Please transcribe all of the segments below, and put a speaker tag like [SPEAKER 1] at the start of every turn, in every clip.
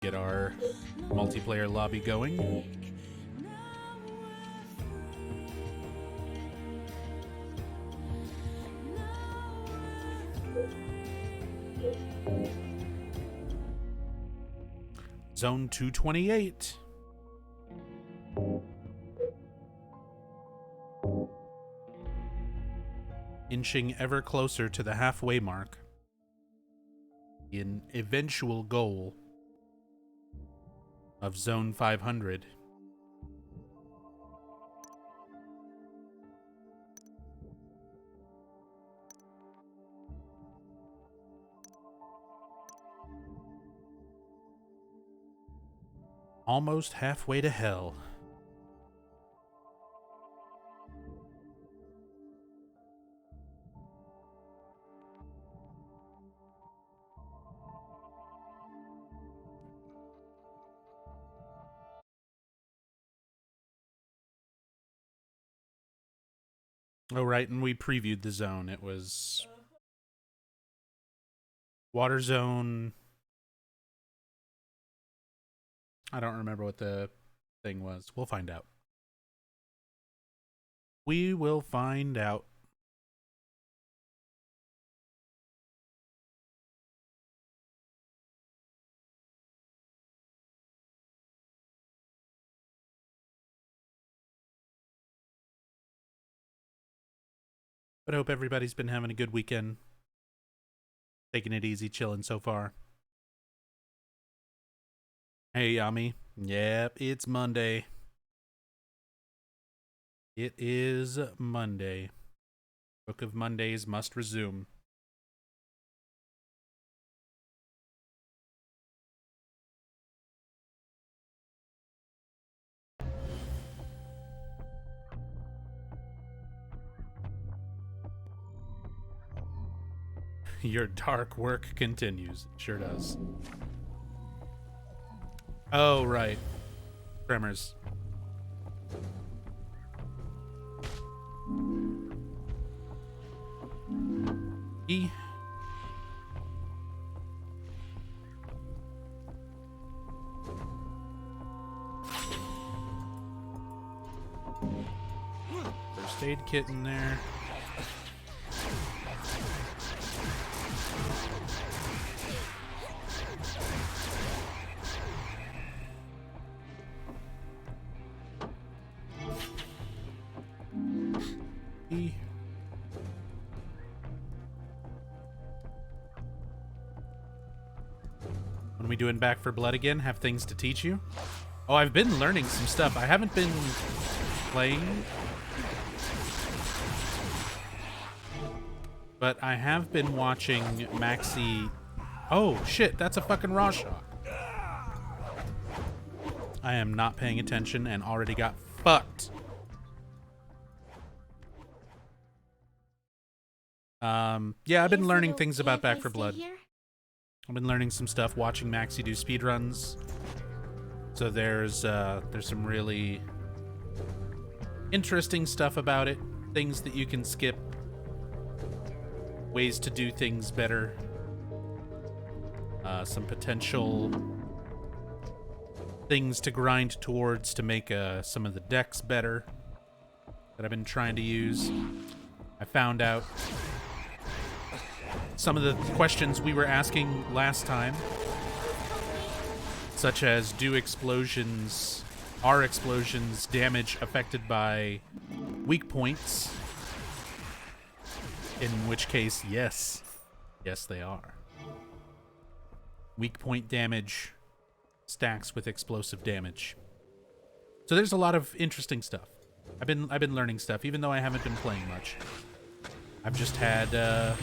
[SPEAKER 1] Get our multiplayer lobby going. Zone 228. Inching ever closer to the halfway mark. An eventual goal of Zone 500. Almost halfway to hell. Oh, right, and we previewed the zone. It was Water Zone. I don't remember what the thing was. We'll find out. We will find out. But I hope everybody's been having a good weekend. Taking it easy, chilling so far. Hey, Yami. Yep, it's Monday. It is Monday. Book of Mondays must resume. Your dark work continues. It sure does. Oh, right. Tremors. E. First aid kit in there. E. When are we doing Back for Blood again? Have things to teach you? Oh, I've been learning some stuff. I haven't been playing, but I have been watching Maxi. Oh, shit, that's a fucking Rorschach. I am not paying attention and already got fucked. Yeah, I've been learning things about Back for Blood. I've been learning some stuff watching Maxi do speedruns. So there's some really interesting stuff about it. Things that you can skip. Ways to do things better. Some potential things to grind towards to make some of the decks better that I've been trying to use. I found out some of the questions we were asking last time, such as are explosions damage affected by weak points? In which case, yes. Yes, they are. Weak point damage stacks with explosive damage. So there's a lot of interesting stuff. I've been learning stuff, even though I haven't been playing much. I've just had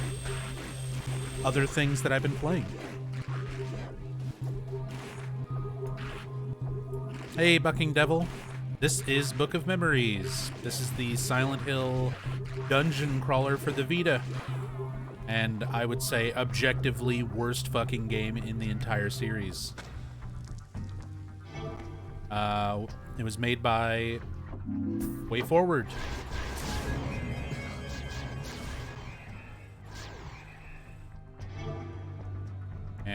[SPEAKER 1] other things that I've been playing. Hey, Bucking Devil. This is Book of Memories. This is the Silent Hill dungeon crawler for the Vita. And I would say objectively worst fucking game in the entire series. It was made by WayForward.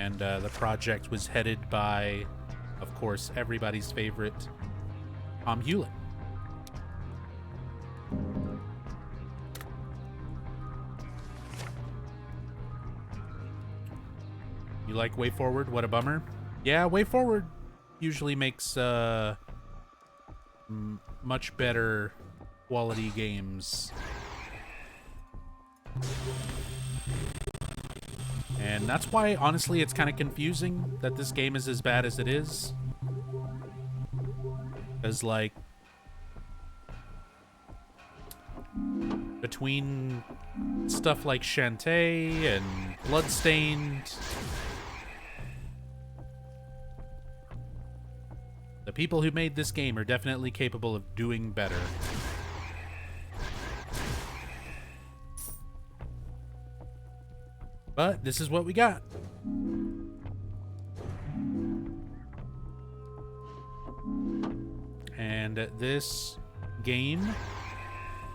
[SPEAKER 1] And the project was headed by, of course, everybody's favorite, Tom Hewlett. You like Way Forward? What a bummer. Yeah, Way Forward usually makes much better quality games. And that's why, honestly, it's kind of confusing that this game is as bad as it is. Because, like, between stuff like Shantae and Bloodstained, the people who made this game are definitely capable of doing better. But this is what we got. And this game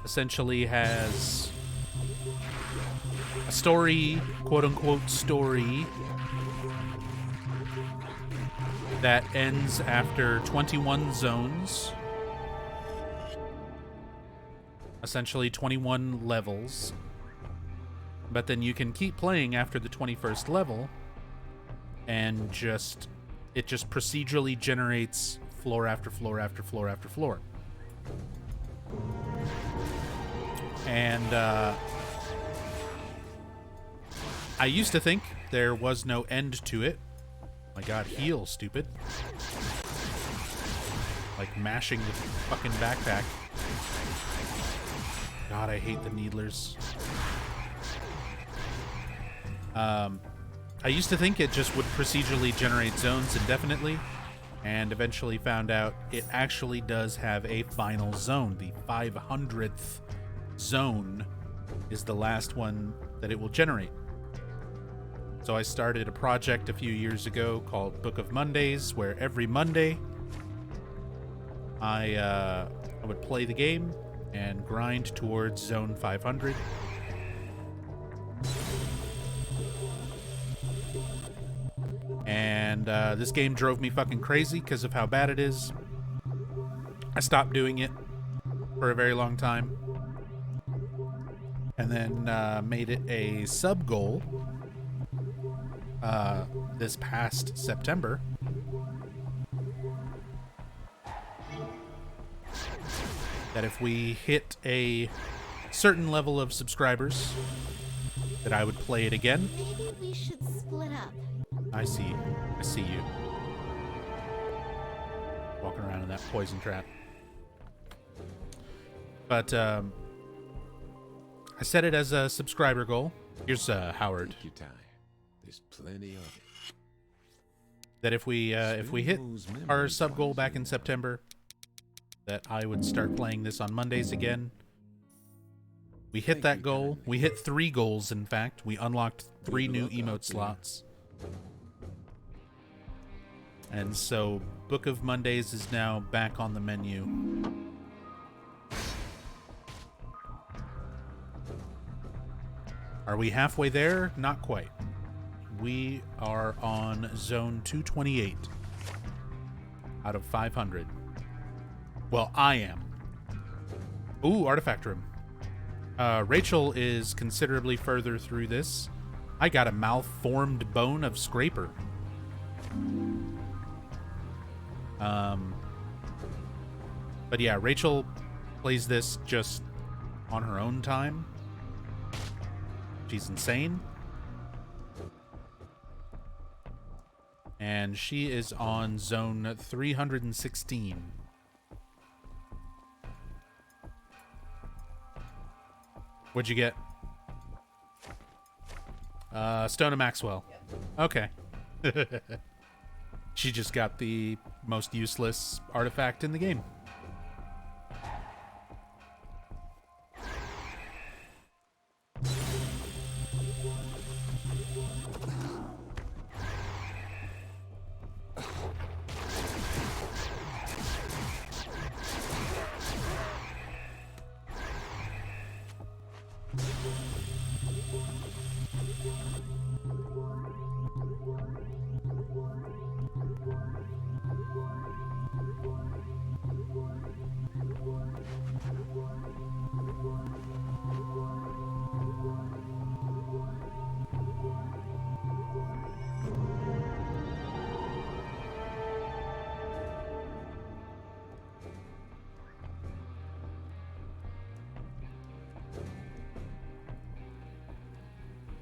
[SPEAKER 1] essentially has a story, quote-unquote story, that ends after 21 zones. Essentially 21 levels. But then you can keep playing after the 21st level, and it just procedurally generates floor after floor after floor after floor. And I used to think there was no end to it. My god, heal, stupid. Like mashing the fucking backpack. God, I hate the needlers. I used to think it just would procedurally generate zones indefinitely, and eventually found out it actually does have a final zone. The 500th zone is the last one that it will generate. So I started a project a few years ago called Book of Mondays, where every Monday I would play the game and grind towards zone 500. And this game drove me fucking crazy because of how bad it is. I stopped doing it for a very long time. And then made it a sub-goal this past September. That if we hit a certain level of subscribers, that I would play it again.
[SPEAKER 2] Maybe we should split up.
[SPEAKER 1] I see you. Walking around in that poison trap. But, I set it as a subscriber goal. Here's, Howard.
[SPEAKER 3] Take your time. There's plenty of it.
[SPEAKER 1] That if we hit our sub goal back in September, that I would start playing this on Mondays again. We hit that goal. We hit 3 goals, in fact. We unlocked 3 new emote slots. And so, Book of Mondays is now back on the menu. Are we halfway there? Not quite. We are on zone 228 out of 500. Well, I am. Ooh, artifact room. Rachel is considerably further through this. I got a malformed bone of Scraper. But yeah, Rachel plays this just on her own time. She's insane. And she is on zone 316. What'd you get? Stone of Maxwell. Okay. She just got the most useless artifact in the game.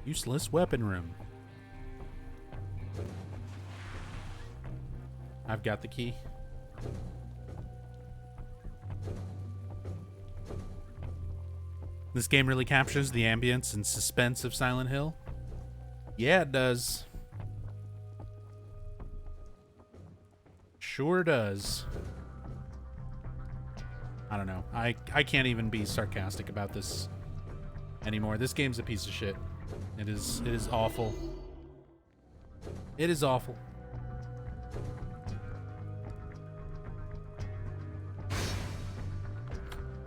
[SPEAKER 1] Useless weapon room. I've got the key. This game really captures the ambience and suspense of Silent Hill. Yeah, it does. Sure does. I don't know. I can't even be sarcastic about this anymore. This game's a piece of shit. It is awful. It is awful.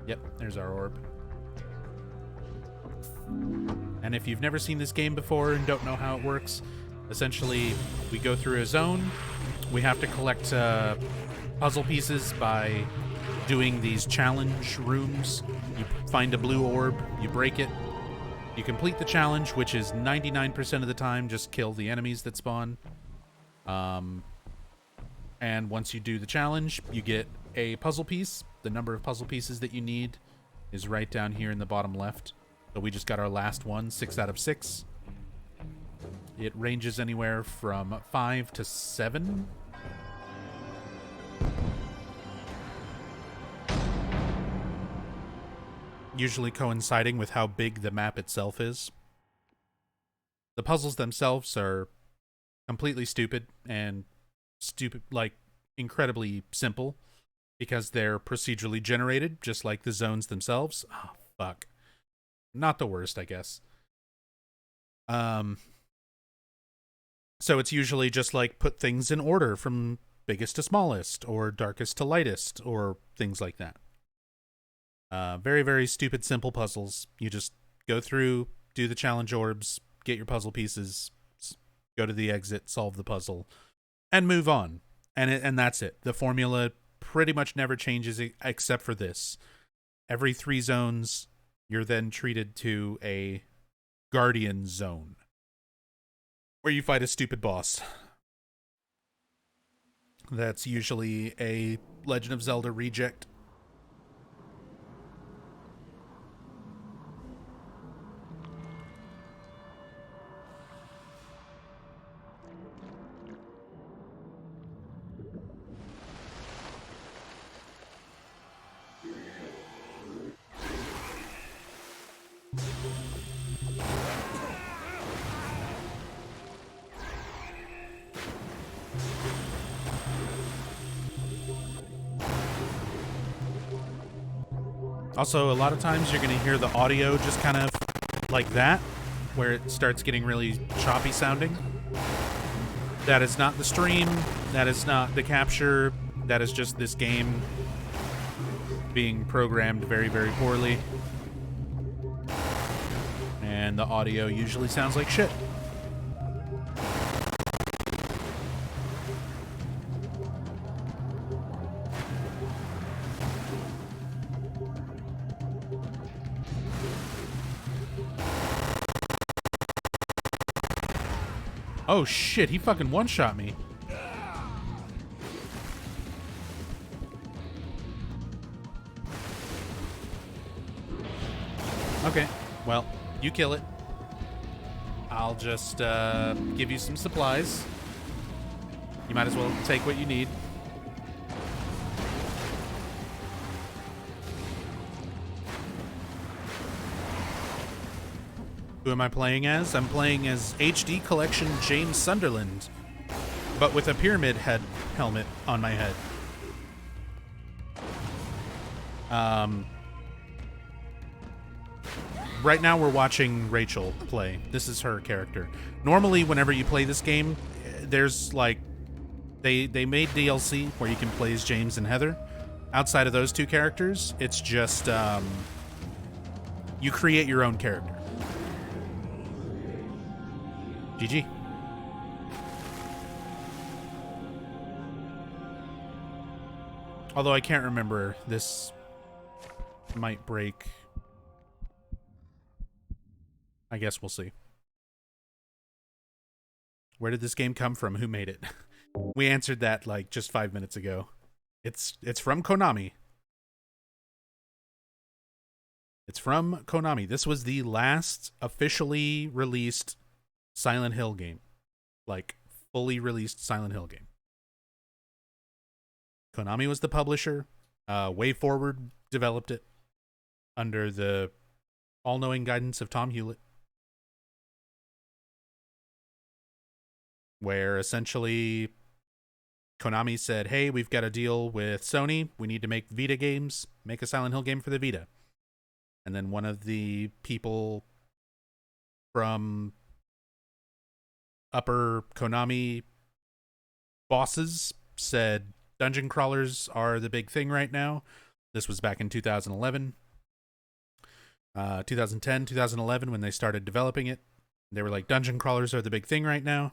[SPEAKER 1] Yep, there's our orb. And if you've never seen this game before and don't know how it works, essentially we go through a zone. We have to collect puzzle pieces by doing these challenge rooms. You find a blue orb, you break it, you complete the challenge, which is 99% of the time just kill the enemies that spawn. And once you do the challenge, you get a puzzle piece. The number of puzzle pieces that you need is right down here in the bottom left. So we just got our last one, 6 out of 6. It ranges anywhere from 5 to 7. Usually coinciding with how big the map itself is. The puzzles themselves are completely stupid and like incredibly simple because they're procedurally generated, just like the zones themselves. Oh, fuck. Not the worst, I guess. So it's usually just like put things in order from biggest to smallest or darkest to lightest or things like that. Very, very stupid, simple puzzles. You just go through, do the challenge orbs, get your puzzle pieces, go to the exit, solve the puzzle, and move on. And that's it. The formula pretty much never changes except for this. Every 3 zones, you're then treated to a Guardian Zone, where you fight a stupid boss. That's usually a Legend of Zelda reject. Also, a lot of times you're going to hear the audio just kind of like that, where it starts getting really choppy sounding. That is not the stream. That is not the capture. That is just this game being programmed very, very poorly. And the audio usually sounds like shit. Oh shit, he fucking one-shot me. Okay, well, you kill it. I'll just give you some supplies. You might as well take what you need. Who am I playing as? I'm playing as HD Collection James Sunderland, but with a pyramid head helmet on my head. Right now we're watching Rachel play. This is her character. Normally, whenever you play this game, there's like, they made DLC where you can play as James and Heather. Outside of those 2 characters, it's just, you create your own character. GG. Although I can't remember, this might break. I guess we'll see. Where did this game come from? Who made it? We answered that like just 5 minutes ago. It's from Konami. It's from Konami. This was the last officially released Silent Hill game. Like, fully released Silent Hill game. Konami was the publisher. WayForward developed it under the all-knowing guidance of Tom Hewlett. Where essentially Konami said, hey, we've got a deal with Sony. We need to make Vita games. Make a Silent Hill game for the Vita. And then one of the people from upper Konami bosses said, dungeon crawlers are the big thing right now. This was back in 2011. 2010, 2011, when they started developing it. They were like, dungeon crawlers are the big thing right now.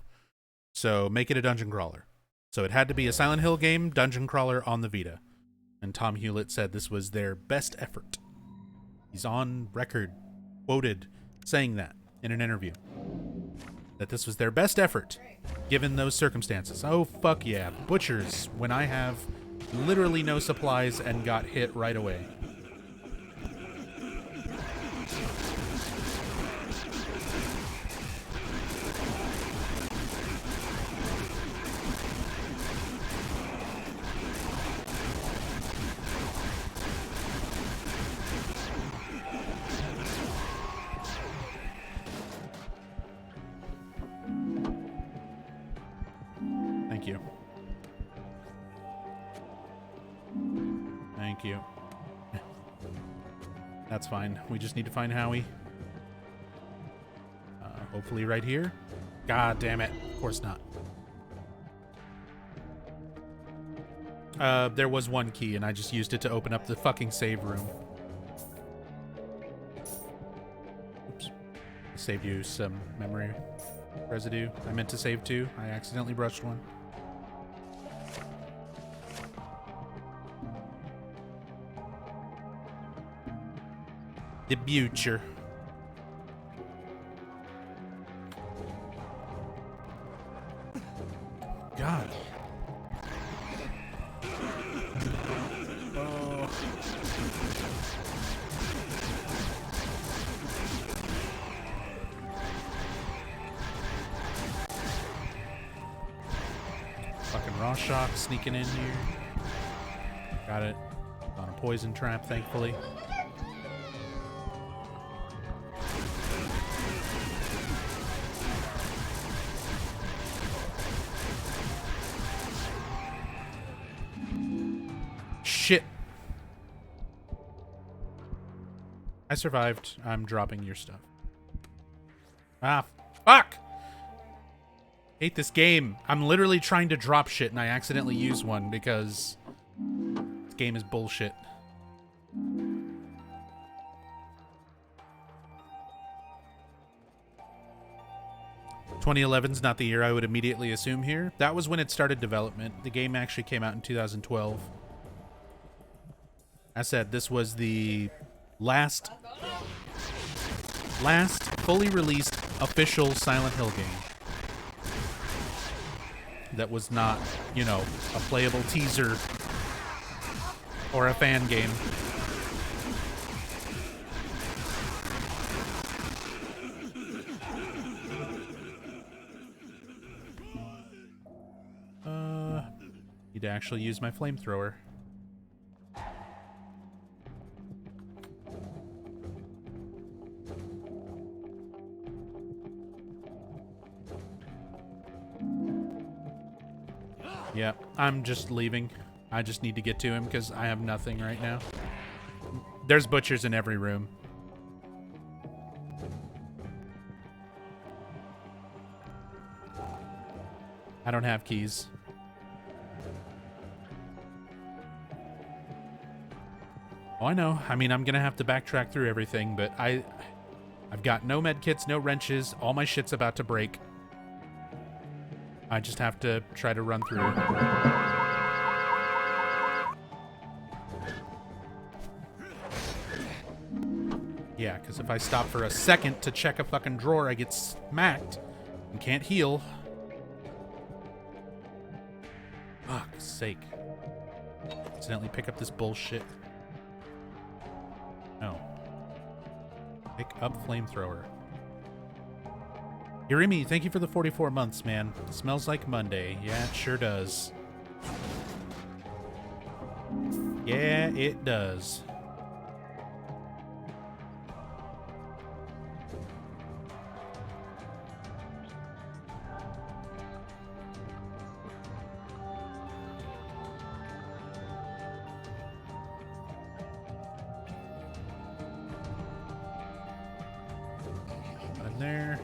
[SPEAKER 1] So make it a dungeon crawler. So it had to be a Silent Hill game, dungeon crawler on the Vita. And Tom Hewlett said this was their best effort. He's on record, quoted, saying that in an interview. That this was their best effort, given those circumstances. Oh, fuck yeah. Butchers, when I have literally no supplies and got hit right away. Thank you. Thank you. That's fine. We just need to find Howie. Hopefully right here. God damn it. Of course not. There was one key and I just used it to open up the fucking save room. Oops. I saved you some memory residue. I meant to save two. I accidentally brushed one. The Butcher. God. Oh. Fucking raw shock sneaking in here. Got it. On a poison trap, thankfully. Shit. I survived. I'm dropping your stuff. Ah, fuck! Hate this game. I'm literally trying to drop shit and I accidentally use one because this game is bullshit. 2011's not the year I would immediately assume here. That was when it started development. The game actually came out in 2012. I said this was the last fully released official Silent Hill game that was not, you know, a playable teaser or a fan game. Need to actually use my flamethrower. Yeah, I'm just leaving. I just need to get to him because I have nothing right now. There's butchers in every room. I don't have keys. Oh, I know. I mean, I'm gonna have to backtrack through everything, but I've got no med kits, no wrenches. All my shit's about to break. I just have to try to run through. Yeah, because if I stop for a second to check a fucking drawer, I get smacked and can't heal. Fuck's sake. Accidentally pick up this bullshit. No. Pick up flamethrower. Irimi, thank you for the 44 months, man. It smells like Monday. Yeah, it sure does. Yeah, it does. In there.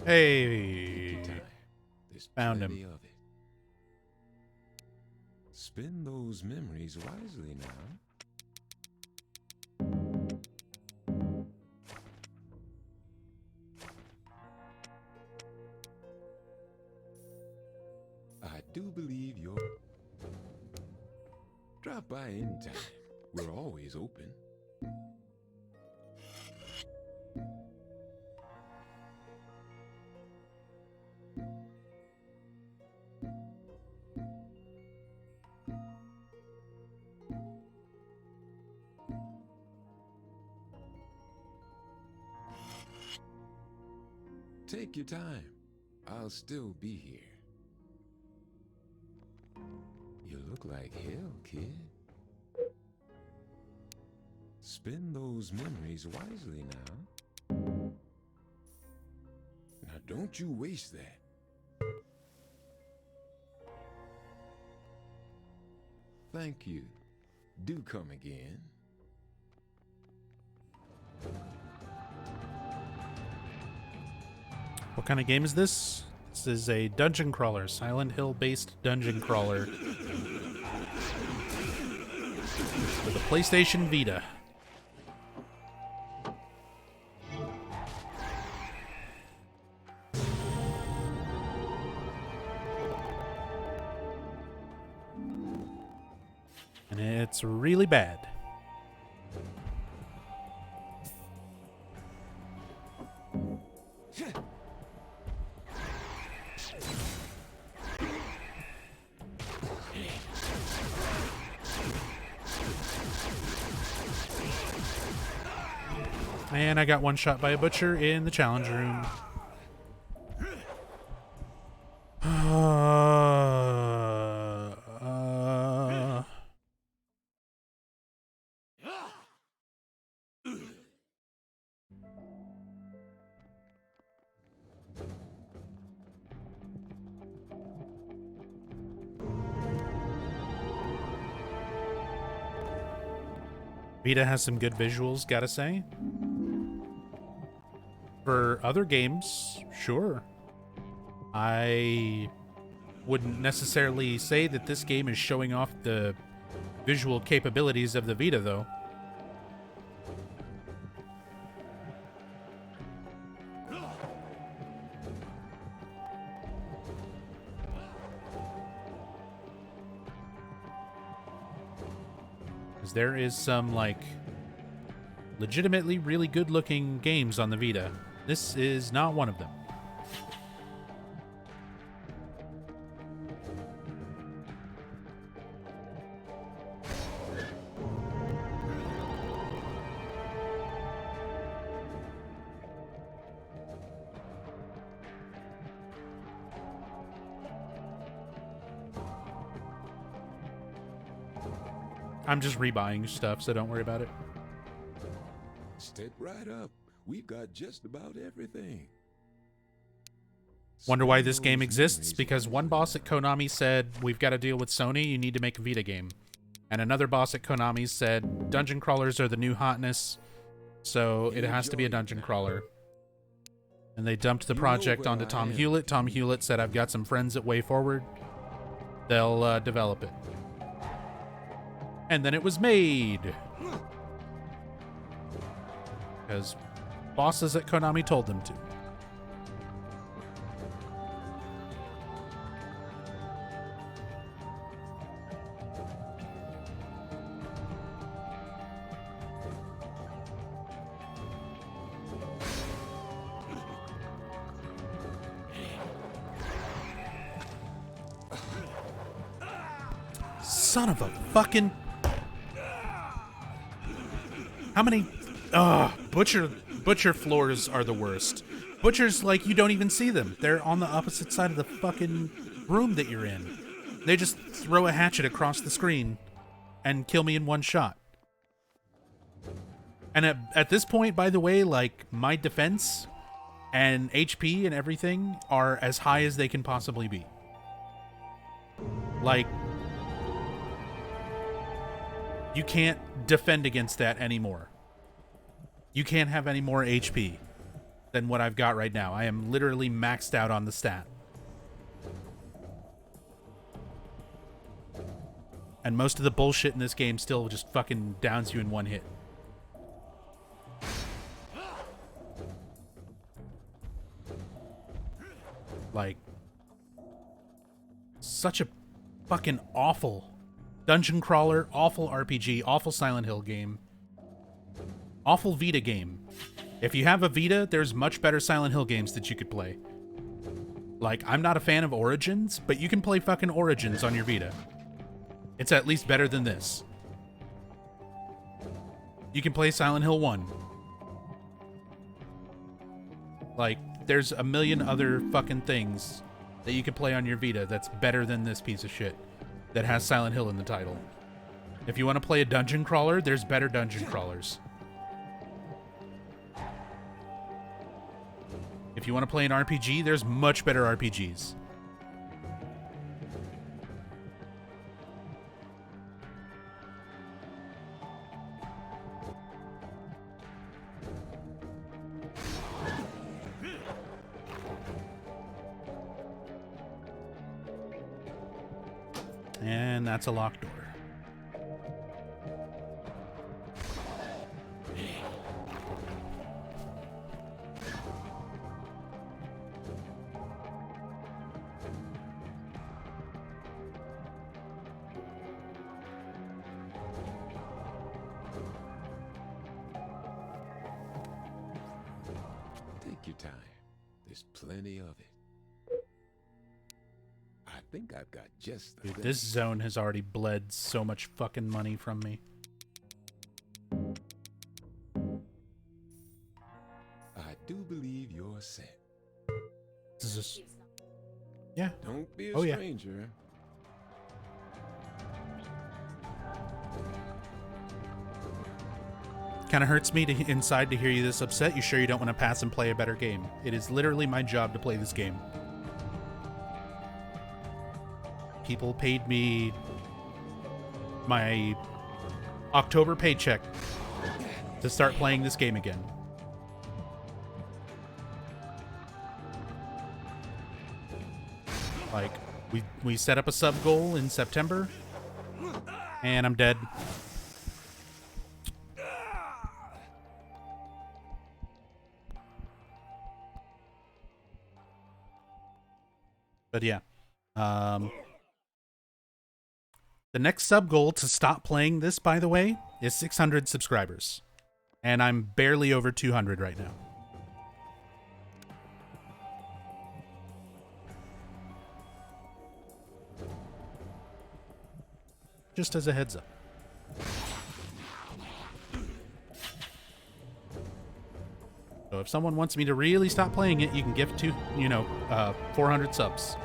[SPEAKER 1] Hey,
[SPEAKER 3] There's
[SPEAKER 1] found
[SPEAKER 3] plenty
[SPEAKER 1] him.
[SPEAKER 3] of it. Spend those memories wisely now. I do believe you're... Drop by anytime. We're always open. Take your time. I'll still be here. You look like hell, kid. Spend those memories wisely now. Now don't you waste that. Thank you. Do come again.
[SPEAKER 1] What kind of game is this? This is a dungeon crawler, Silent Hill-based dungeon crawler for the PlayStation Vita. And it's really bad. And I got one shot by a butcher in the challenge room. Vita has some good visuals, gotta say. For other games, sure. I wouldn't necessarily say that this game is showing off the visual capabilities of the Vita, though. Because there is some, like, legitimately really good-looking games on the Vita. This is not one of them. I'm just rebuying stuff, so don't worry about it.
[SPEAKER 3] Step right up. We've got just about everything.
[SPEAKER 1] Wonder why
[SPEAKER 3] Spend
[SPEAKER 1] this game
[SPEAKER 3] those
[SPEAKER 1] exists?
[SPEAKER 3] memories
[SPEAKER 1] Because one
[SPEAKER 3] wisely
[SPEAKER 1] boss at Konami said, we've got to deal with Sony, you need to make a Vita game. And another boss at Konami said, dungeon crawlers are the new hotness, so it has to be a dungeon crawler. And they dumped the
[SPEAKER 3] You know
[SPEAKER 1] project
[SPEAKER 3] where
[SPEAKER 1] onto
[SPEAKER 3] I
[SPEAKER 1] Tom
[SPEAKER 3] am.
[SPEAKER 1] Hewlett. Tom Hewlett said, I've got some friends at WayForward. They'll develop it. And then it was made. Because bosses at Konami told them to. Son of a fucking... How many... Butcher floors are the worst. Butchers, like, you don't even see them. They're on the opposite side of the fucking room that you're in. They just throw a hatchet across the screen and kill me in one shot. And at this point, by the way, like, my defense and HP and everything are as high as they can possibly be. Like, you can't defend against that anymore. You can't have any more HP than what I've got right now. I am literally maxed out on the stat. And most of the bullshit in this game still just fucking downs you in one hit. Like, such a fucking awful dungeon crawler, awful RPG, awful Silent Hill game, awful Vita game. If you have a Vita, there's much better Silent Hill games that you could play. Like, I'm not a fan of Origins, but you can play fucking Origins on your Vita. It's at least better than this. You can play Silent Hill 1. Like, there's a million other fucking things that you could play on your Vita that's better than this piece of shit that has Silent Hill in the title. If you want to play a dungeon crawler, there's better dungeon crawlers. If you want to play an RPG, there's much better RPGs. And that's a locked door.
[SPEAKER 3] Take your time. There's plenty of it. I think I've got just the
[SPEAKER 1] Dude,
[SPEAKER 3] thing.
[SPEAKER 1] this zone has already bled so much fucking money from me.
[SPEAKER 3] I do believe you're set.
[SPEAKER 1] This is just... Yeah.
[SPEAKER 3] Don't be a
[SPEAKER 1] Oh, yeah.
[SPEAKER 3] stranger.
[SPEAKER 1] Kind of hurts me inside to hear you this upset. You sure you don't want to pass and play a better game? It is literally my job to play this game. People paid me my October paycheck to start playing this game again. Like, we set up a sub goal in September, and I'm dead. But yeah, the next sub goal to stop playing this, by the way, is 600 subscribers. And I'm barely over 200 right now. Just as a heads up. So if someone wants me to really stop playing it, you can gift to, 400 subs.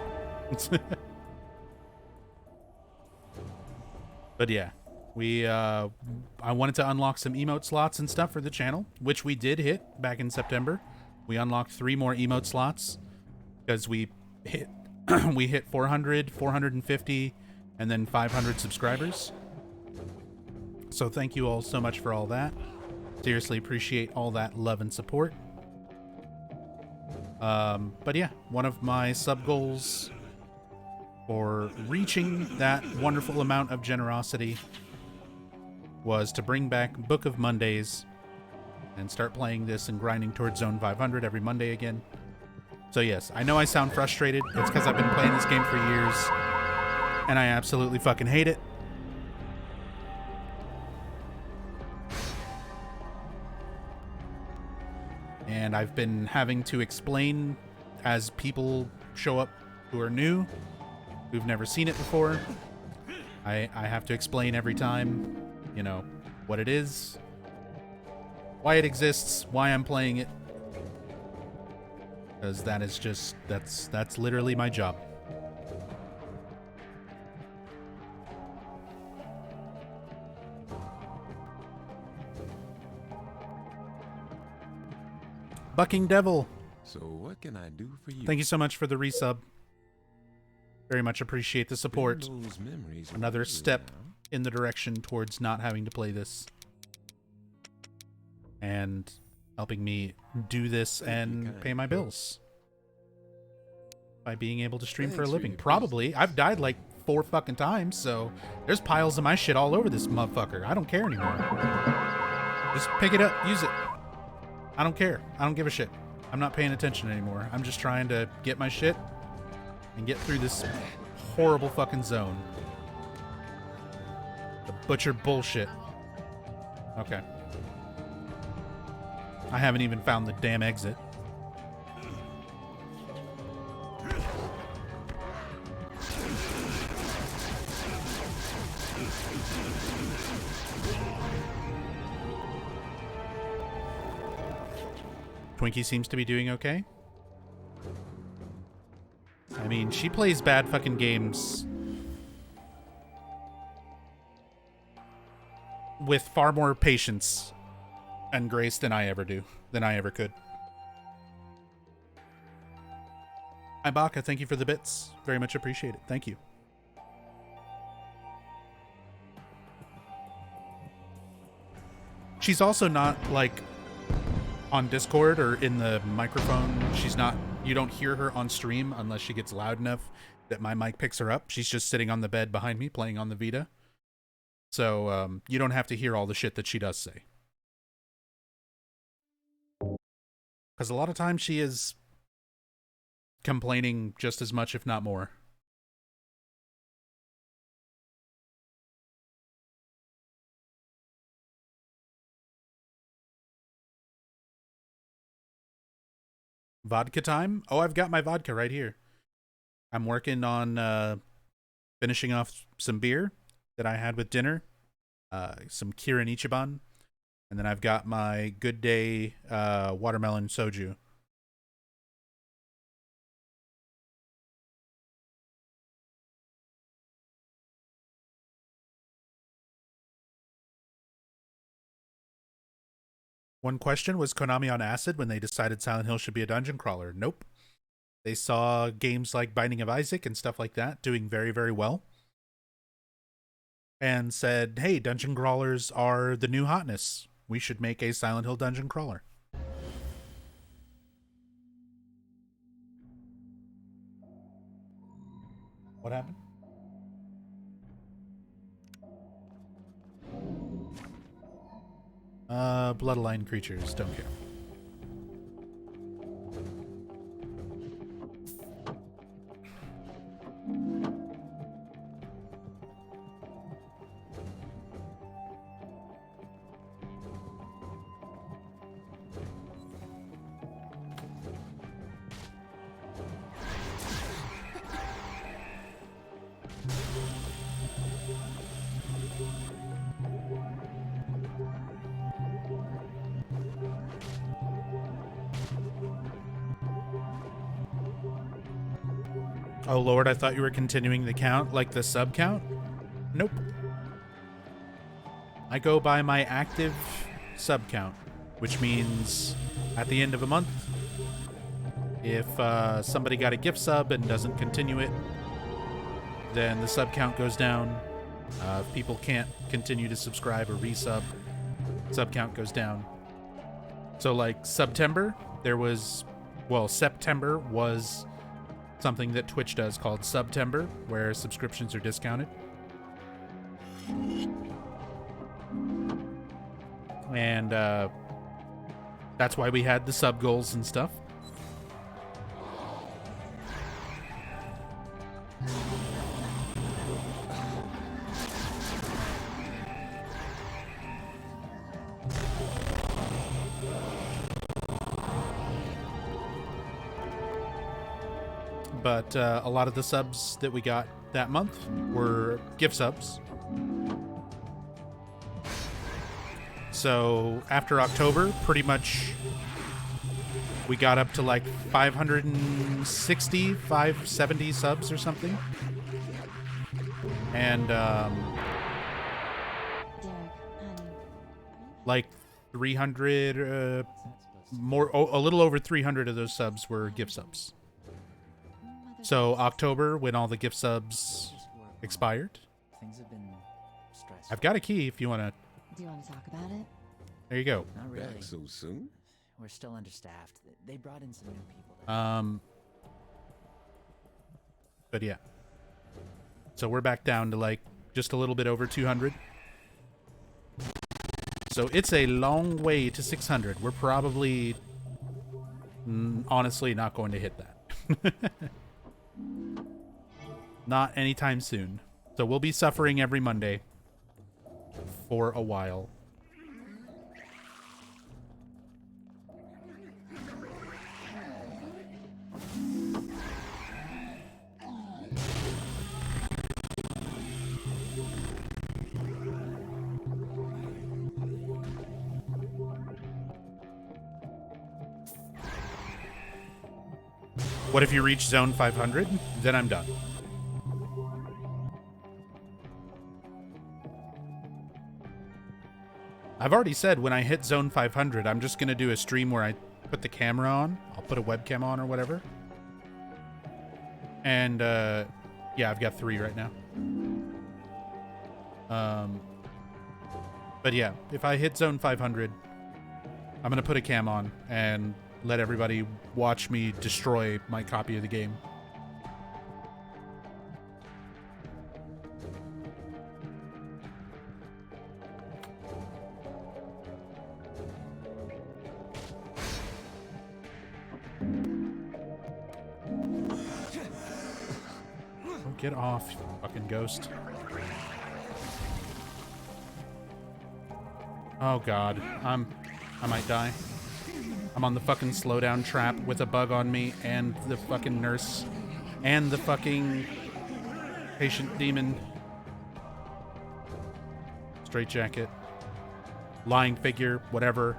[SPEAKER 1] But yeah, I wanted to unlock some emote slots and stuff for the channel, which we did hit back in September. We unlocked 3 more emote slots because we hit 400, 450, and then 500 subscribers. So thank you all so much for all that. Seriously appreciate all that love and support. But yeah, one of my sub goals for reaching that wonderful amount of generosity was to bring back Book of Mondays and start playing this and grinding towards Zone 500 every Monday again. So yes, I know I sound frustrated. It's because I've been playing this game for years and I absolutely fucking hate it. And I've been having to explain as people show up who are new, who've never seen it before. I have to explain every time, you know, what it is, why it exists, why I'm playing it. Because that is just, that's literally my job. Bucking Devil,
[SPEAKER 3] So what can I do for you?
[SPEAKER 1] thank you so much for the resub. Very much appreciate the support.
[SPEAKER 3] Spin those memories
[SPEAKER 1] Another
[SPEAKER 3] with you
[SPEAKER 1] step
[SPEAKER 3] now.
[SPEAKER 1] in the direction towards not having to play this. And helping me do this
[SPEAKER 3] Thank you
[SPEAKER 1] and
[SPEAKER 3] kindly.
[SPEAKER 1] pay my bills. By being able to stream for a
[SPEAKER 3] Thanks for
[SPEAKER 1] living.
[SPEAKER 3] your
[SPEAKER 1] Probably.
[SPEAKER 3] business.
[SPEAKER 1] I've died like 4 fucking times, so there's piles of my shit all over this motherfucker. I don't care anymore. Just pick it up, use it. I don't care. I don't give a shit. I'm not paying attention anymore. I'm just trying to get my shit and get through this horrible fucking zone. The butcher bullshit. Okay. I haven't even found the damn exit. Twinkie seems to be doing okay. I mean, she plays bad fucking games with far more patience and grace than I ever could. Ibaka, thank you for the bits. Very much appreciate it. Thank you. She's also not, like, on Discord or in the microphone. She's not, you don't hear her on stream unless she gets loud enough that my mic picks her up. She's just sitting on the bed behind me playing on the Vita. So, you don't have to hear all the shit that she does say. Because a lot of times she is complaining just as much, if not more. Vodka time? Oh, I've got my vodka right here. I'm working on finishing off some beer that I had with dinner. Some Kirin Ichiban. And then I've got my Good Day watermelon soju. One question, was Konami on acid when they decided Silent Hill should be a dungeon crawler? Nope. They saw games like Binding of Isaac and stuff like that doing very, very well. And said, hey, dungeon crawlers are the new hotness. We should make a Silent Hill dungeon crawler. What happened? Bloodline creatures, don't care. Oh lord, I thought you were continuing the count, like the sub count? Nope. I go by my active sub count, which means at the end of a month, if somebody got a gift sub and doesn't continue it, then the sub count goes down. If people can't continue to subscribe or resub, sub count goes down. So like September was something that Twitch does called September, where subscriptions are discounted. And that's why we had the sub goals and stuff. But a lot of the subs that we got that month were gift subs. So after October, pretty much we got up to like 560, 570 subs or something. And like 300, a little over 300 of those subs were gift subs. So October, when all the gift subs expired,
[SPEAKER 4] Things have been stressful.
[SPEAKER 1] I've got a key if you want to.
[SPEAKER 2] Do you want to talk about it?
[SPEAKER 1] There you go.
[SPEAKER 4] Not really.
[SPEAKER 3] Back so soon?
[SPEAKER 4] We're still understaffed. They brought in some new people.
[SPEAKER 1] But yeah. So we're back down to like just a little bit over 200. So it's a long way to 600. We're probably, honestly, not going to hit that. Not anytime soon. So we'll be suffering every Monday for a while. What if you reach zone 500? Then I'm done. I've already said when I hit zone 500, I'm just going to do a stream where I put the camera on. I'll put a webcam on or whatever. And, yeah, I've got 3 right now. But yeah, if I hit zone 500, I'm going to put a cam on and let everybody watch me destroy my copy of the game. Oh, get off, you fucking ghost. Oh god, I might die. I'm on the fucking slowdown trap with a bug on me and the fucking nurse and the fucking patient demon. Straight jacket. Lying figure, whatever.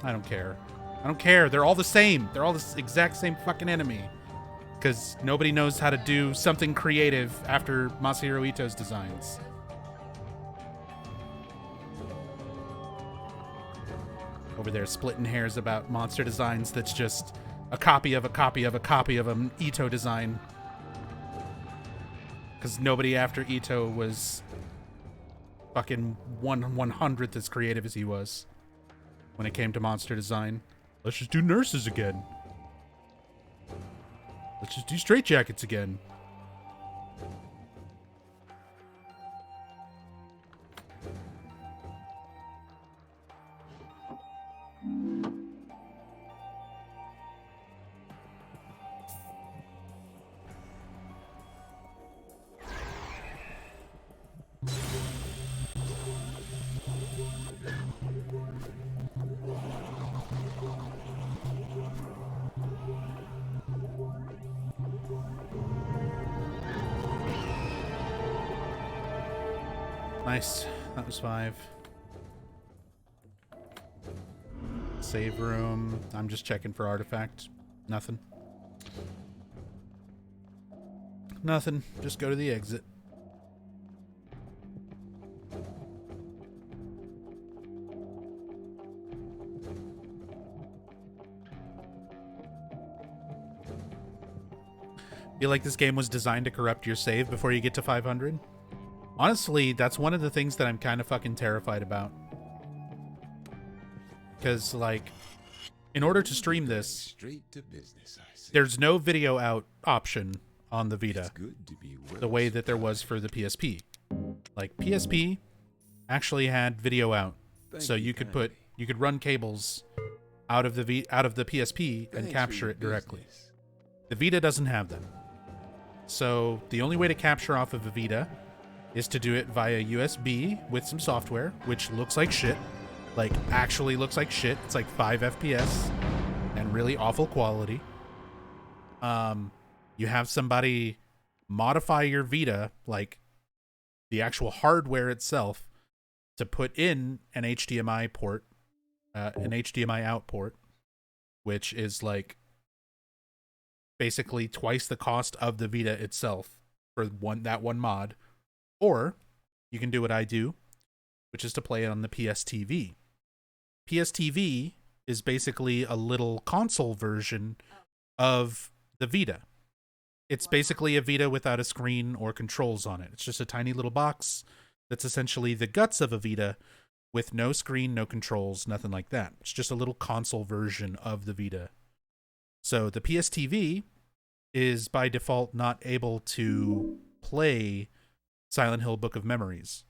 [SPEAKER 1] I don't care. I don't care. They're all the same. They're all the exact same fucking enemy. Because nobody knows how to do something creative after Masahiro Ito's designs. Over there splitting hairs about monster designs that's just a copy of a copy of a copy of an Ito design. Because nobody after Ito was fucking 1/100th as creative as he was when it came to monster design. Let's just do nurses again. Let's just do straitjackets again. Nice. That was 5. Save room. I'm just checking for artifact. Nothing. Nothing. Just go to the exit. Feel like this game was designed to corrupt your save before you get to 500? Honestly, that's one of the things that I'm kind of fucking terrified about. Because, like, in order to stream this,
[SPEAKER 3] Straight to business, I see.
[SPEAKER 1] there's no video out option on the Vita
[SPEAKER 3] It's good to be well
[SPEAKER 1] the way that there was for the PSP. Like, PSP actually had video out.
[SPEAKER 3] Thank
[SPEAKER 1] So you could put,
[SPEAKER 3] kindly.
[SPEAKER 1] you could run cables out of the PSP and
[SPEAKER 3] Thanks for
[SPEAKER 1] capture
[SPEAKER 3] your
[SPEAKER 1] it directly.
[SPEAKER 3] business.
[SPEAKER 1] The Vita doesn't have them. So the only way to capture off of a Vita is to do it via USB with some software, which looks like shit. Like, actually looks like shit. It's like 5 FPS and really awful quality. You have somebody modify your Vita, like the actual hardware itself, to put in an HDMI port, an HDMI out port, which is like basically twice the cost of the Vita itself for that one mod. Or you can do what I do, which is to play it on the PSTV. PSTV is basically a little console version of the Vita. It's basically a Vita without a screen or controls on it. It's just a tiny little box that's essentially the guts of a Vita with no screen, no controls, nothing like that. It's just a little console version of the Vita. So the PSTV is by default not able to play Silent Hill Book of Memories.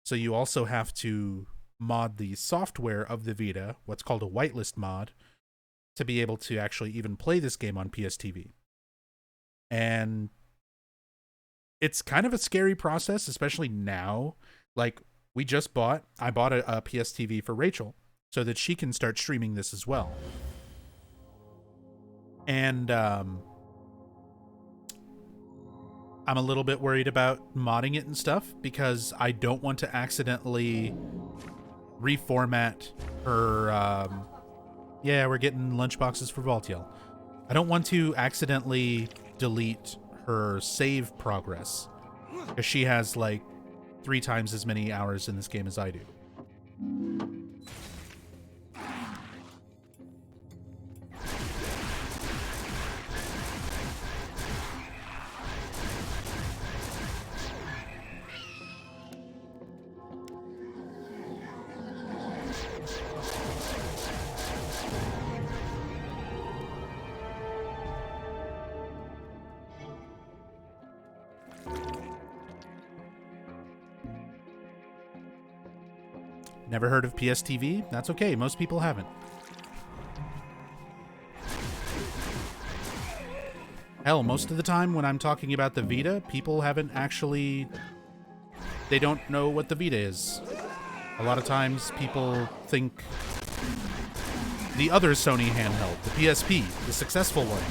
[SPEAKER 1] So you also have to mod the software of the Vita, what's called a whitelist mod, to be able to actually even play this game on PSTV. And it's kind of a scary process, especially now. Like, I bought a PSTV for Rachel so that she can start streaming this as well. And I'm a little bit worried about modding it and stuff because I don't want to accidentally reformat her. Yeah, we're getting lunchboxes for Valtiel. I don't want to accidentally delete her save progress because she has like 3 times as many hours in this game as I do. Never heard of PSTV? That's okay. Most people haven't. Hell, most of the time when I'm talking about the Vita, people haven't actually... They don't know what the Vita is. A lot of times people think the other Sony handheld, the PSP, the successful one.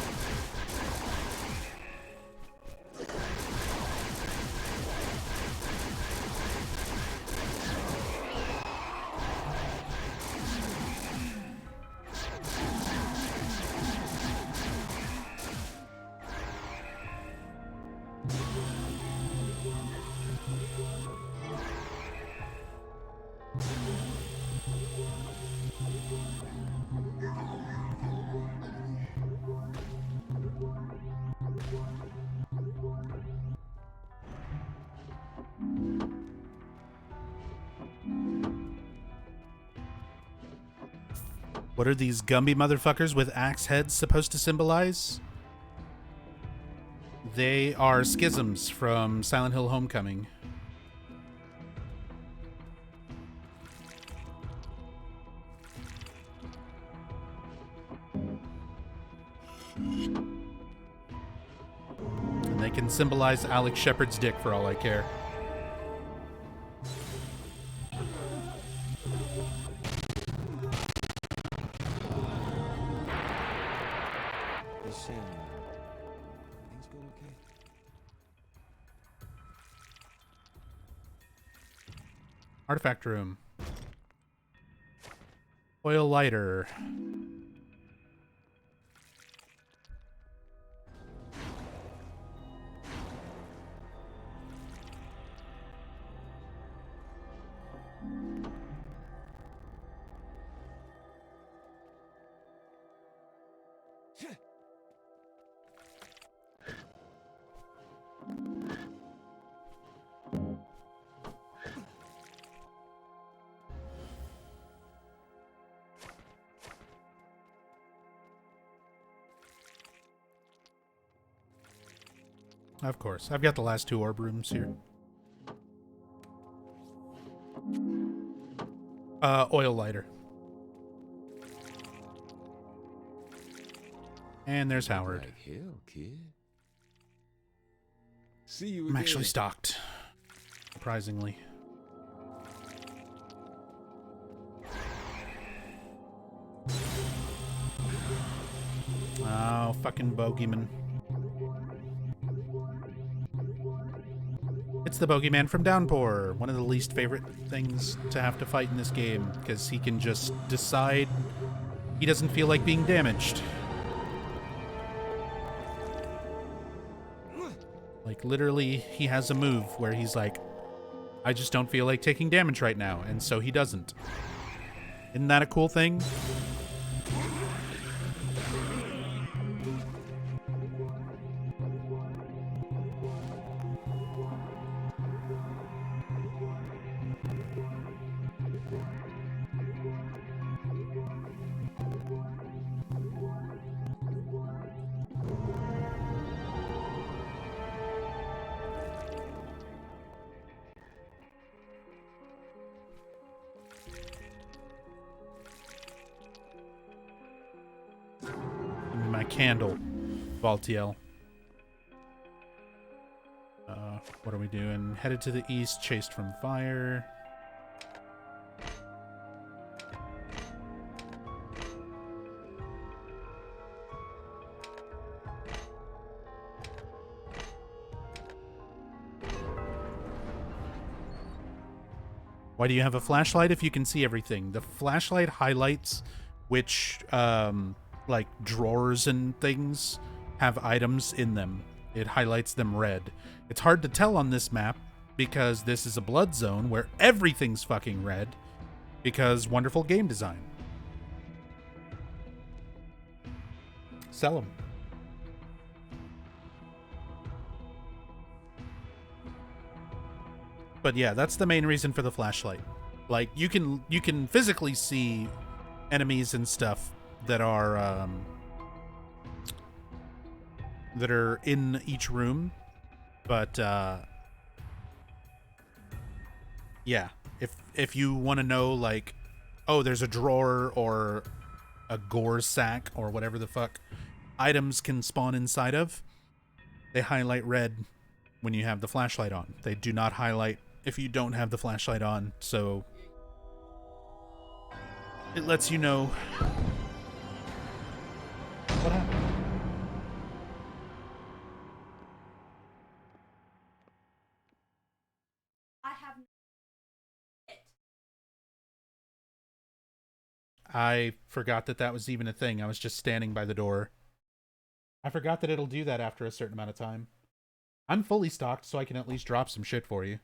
[SPEAKER 1] What are these Gumby motherfuckers with axe heads supposed to symbolize? They are schisms from Silent Hill Homecoming. And they can symbolize Alex Shepard's dick for all I care.
[SPEAKER 3] Things going okay?
[SPEAKER 1] Artifact room. Oil lighter. Of course. I've got the last 2 orb rooms here. Oil lighter. And there's Howard.
[SPEAKER 3] Like hell, kid. See you
[SPEAKER 1] I'm
[SPEAKER 3] again.
[SPEAKER 1] actually stocked. Surprisingly. Oh, fucking bogeyman. it's the bogeyman from Downpour. One of the least favorite things to have to fight in this game, because he can just decide he doesn't feel like being damaged. Like, literally, he has a move where he's like, I just don't feel like taking damage right now, and so he doesn't. Isn't that a cool thing? My candle, Valtiel. What are we doing? Headed to the east, chased from fire. Why do you have a flashlight if you can see everything? The flashlight highlights which like drawers and things have items in them. It highlights them red. It's hard to tell on this map because this is a blood zone where everything's fucking red because wonderful game design. Sell them. But yeah, that's the main reason for the flashlight. Like, you can physically see enemies and stuff that are in each room, but yeah, if you want to know, like, oh, there's a drawer or a gore sack or whatever the fuck items can spawn inside of, they highlight red when you have the flashlight on. They do not highlight if you don't have the flashlight on, so it lets you know what happened. I forgot that that was even a thing. I was just standing by the door. I forgot that it'll do that after a certain amount of time. I'm fully stocked, so I can at least drop some shit for you.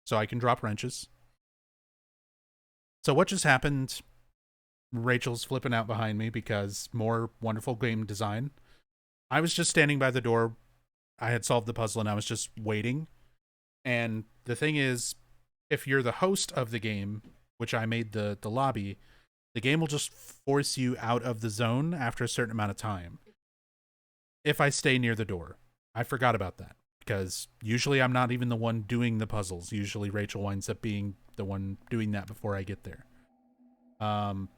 [SPEAKER 1] So I can drop wrenches. So what just happened? Rachel's flipping out behind me because more wonderful game design. I was just standing by the door. I had solved the puzzle and I was just waiting. And the thing is, if you're the host of the game, which I made the lobby, the game will just force you out of the zone after a certain amount of time. If I stay near the door. I forgot about that because usually I'm not even the one doing the puzzles. Usually Rachel winds up being the one doing that before I get there. God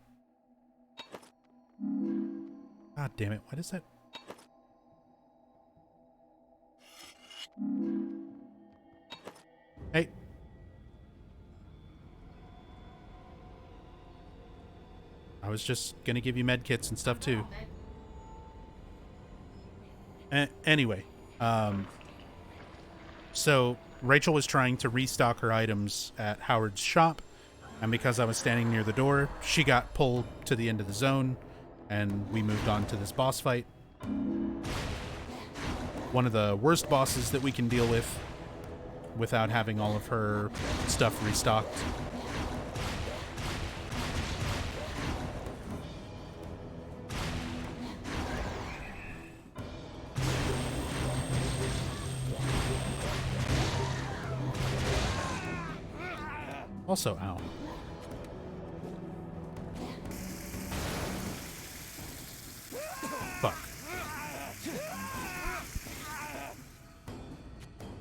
[SPEAKER 1] damn it. Why does that... Hey. I was just gonna give you med kits and stuff too. Anyway, so Rachel was trying to restock her items at Howard's shop, and because I was standing near the door, she got pulled to the end of the zone, and we moved on to this boss fight. One of the worst bosses that we can deal with without having all of her stuff restocked. Also, ow. Fuck.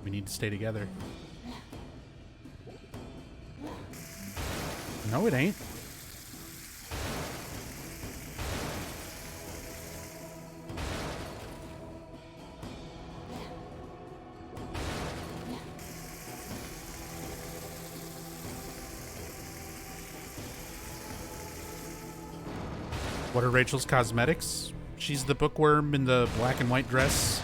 [SPEAKER 1] We need to stay together. No, it ain't. What are Rachel's cosmetics? She's the bookworm in the black and white dress.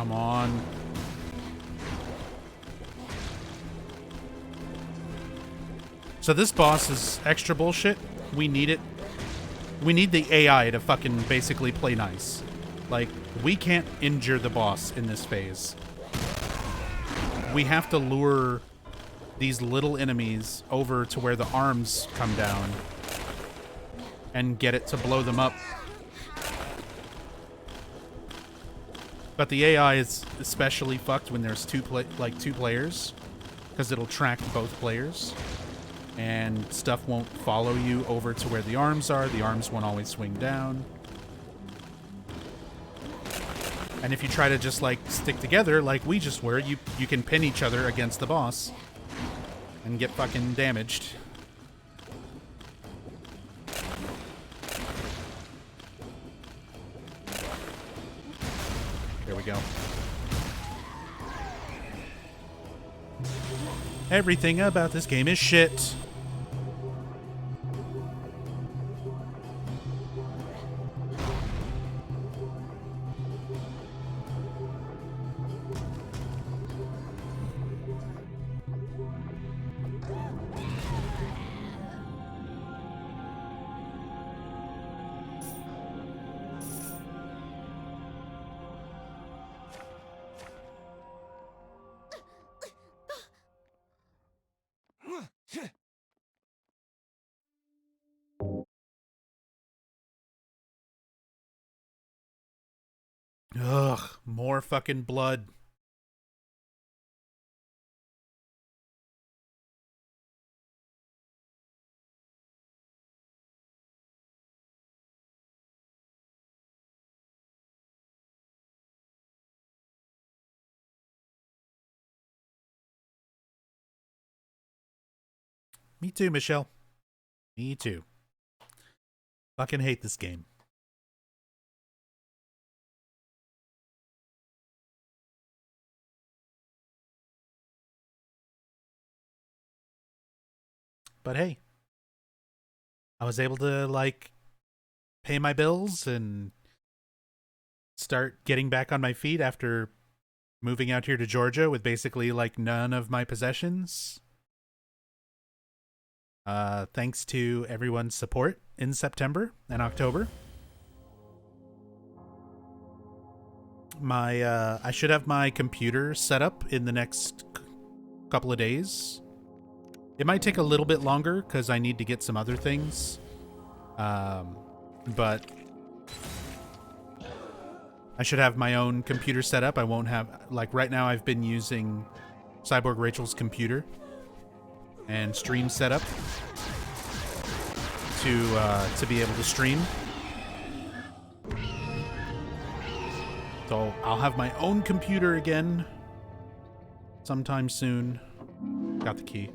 [SPEAKER 1] Come on. So this boss is extra bullshit. We need it. We need the AI to fucking basically play nice. Like, we can't injure the boss in this phase. We have to lure these little enemies over to where the arms come down and get it to blow them up. But the AI is especially fucked when there's two players, because it'll track both players, and stuff won't follow you over to where the arms are. The arms won't always swing down. And if you try to just like stick together like we just were, you can pin each other against the boss and get fucking damaged. There we go. Everything about this game is shit. Ugh, more fucking blood. Me too, Michelle. Me too. Fucking hate this game. But hey, I was able to, like, pay my bills and start getting back on my feet after moving out here to Georgia with basically, like, none of my possessions. Thanks to everyone's support in September and October. I should have my computer set up in the next couple of days. It might take a little bit longer because I need to get some other things. But I should have my own computer set up. I won't have, like, right now I've been using Cyborg Rachel's computer and stream setup to be able to stream. So I'll have my own computer again sometime soon. Got the key.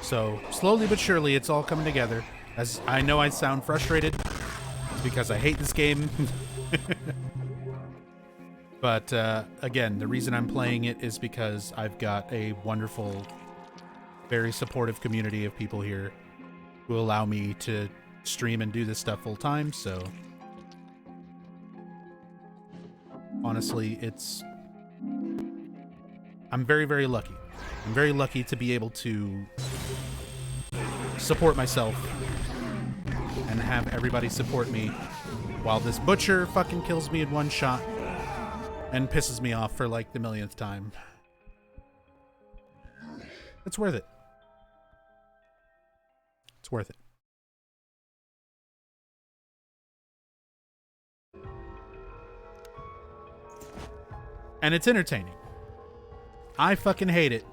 [SPEAKER 1] So slowly but surely it's all coming together. As I know I sound frustrated, it's because I hate this game. But again, the reason I'm playing it is because I've got a wonderful, very supportive community of people here who allow me to stream and do this stuff full time. So honestly, I'm very, very lucky. I'm very lucky to be able to support myself and have everybody support me while this butcher fucking kills me in one shot and pisses me off for like the millionth time. It's worth it. It's worth it. And it's entertaining. I fucking hate it.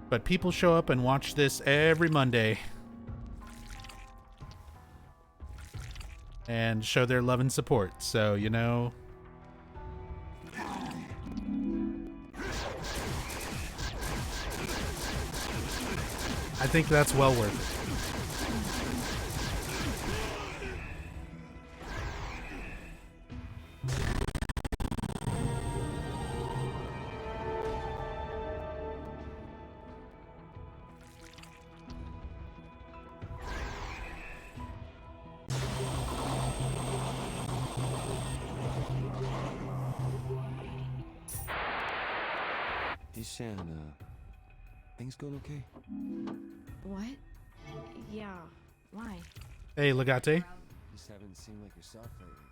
[SPEAKER 1] But people show up and watch this every Monday and show their love and support. So, you know, I think that's well worth it.
[SPEAKER 3] Shan, things going okay?
[SPEAKER 2] What? Yeah. Why?
[SPEAKER 1] Hey, Legate.
[SPEAKER 3] Just haven't seemed like yourself lately.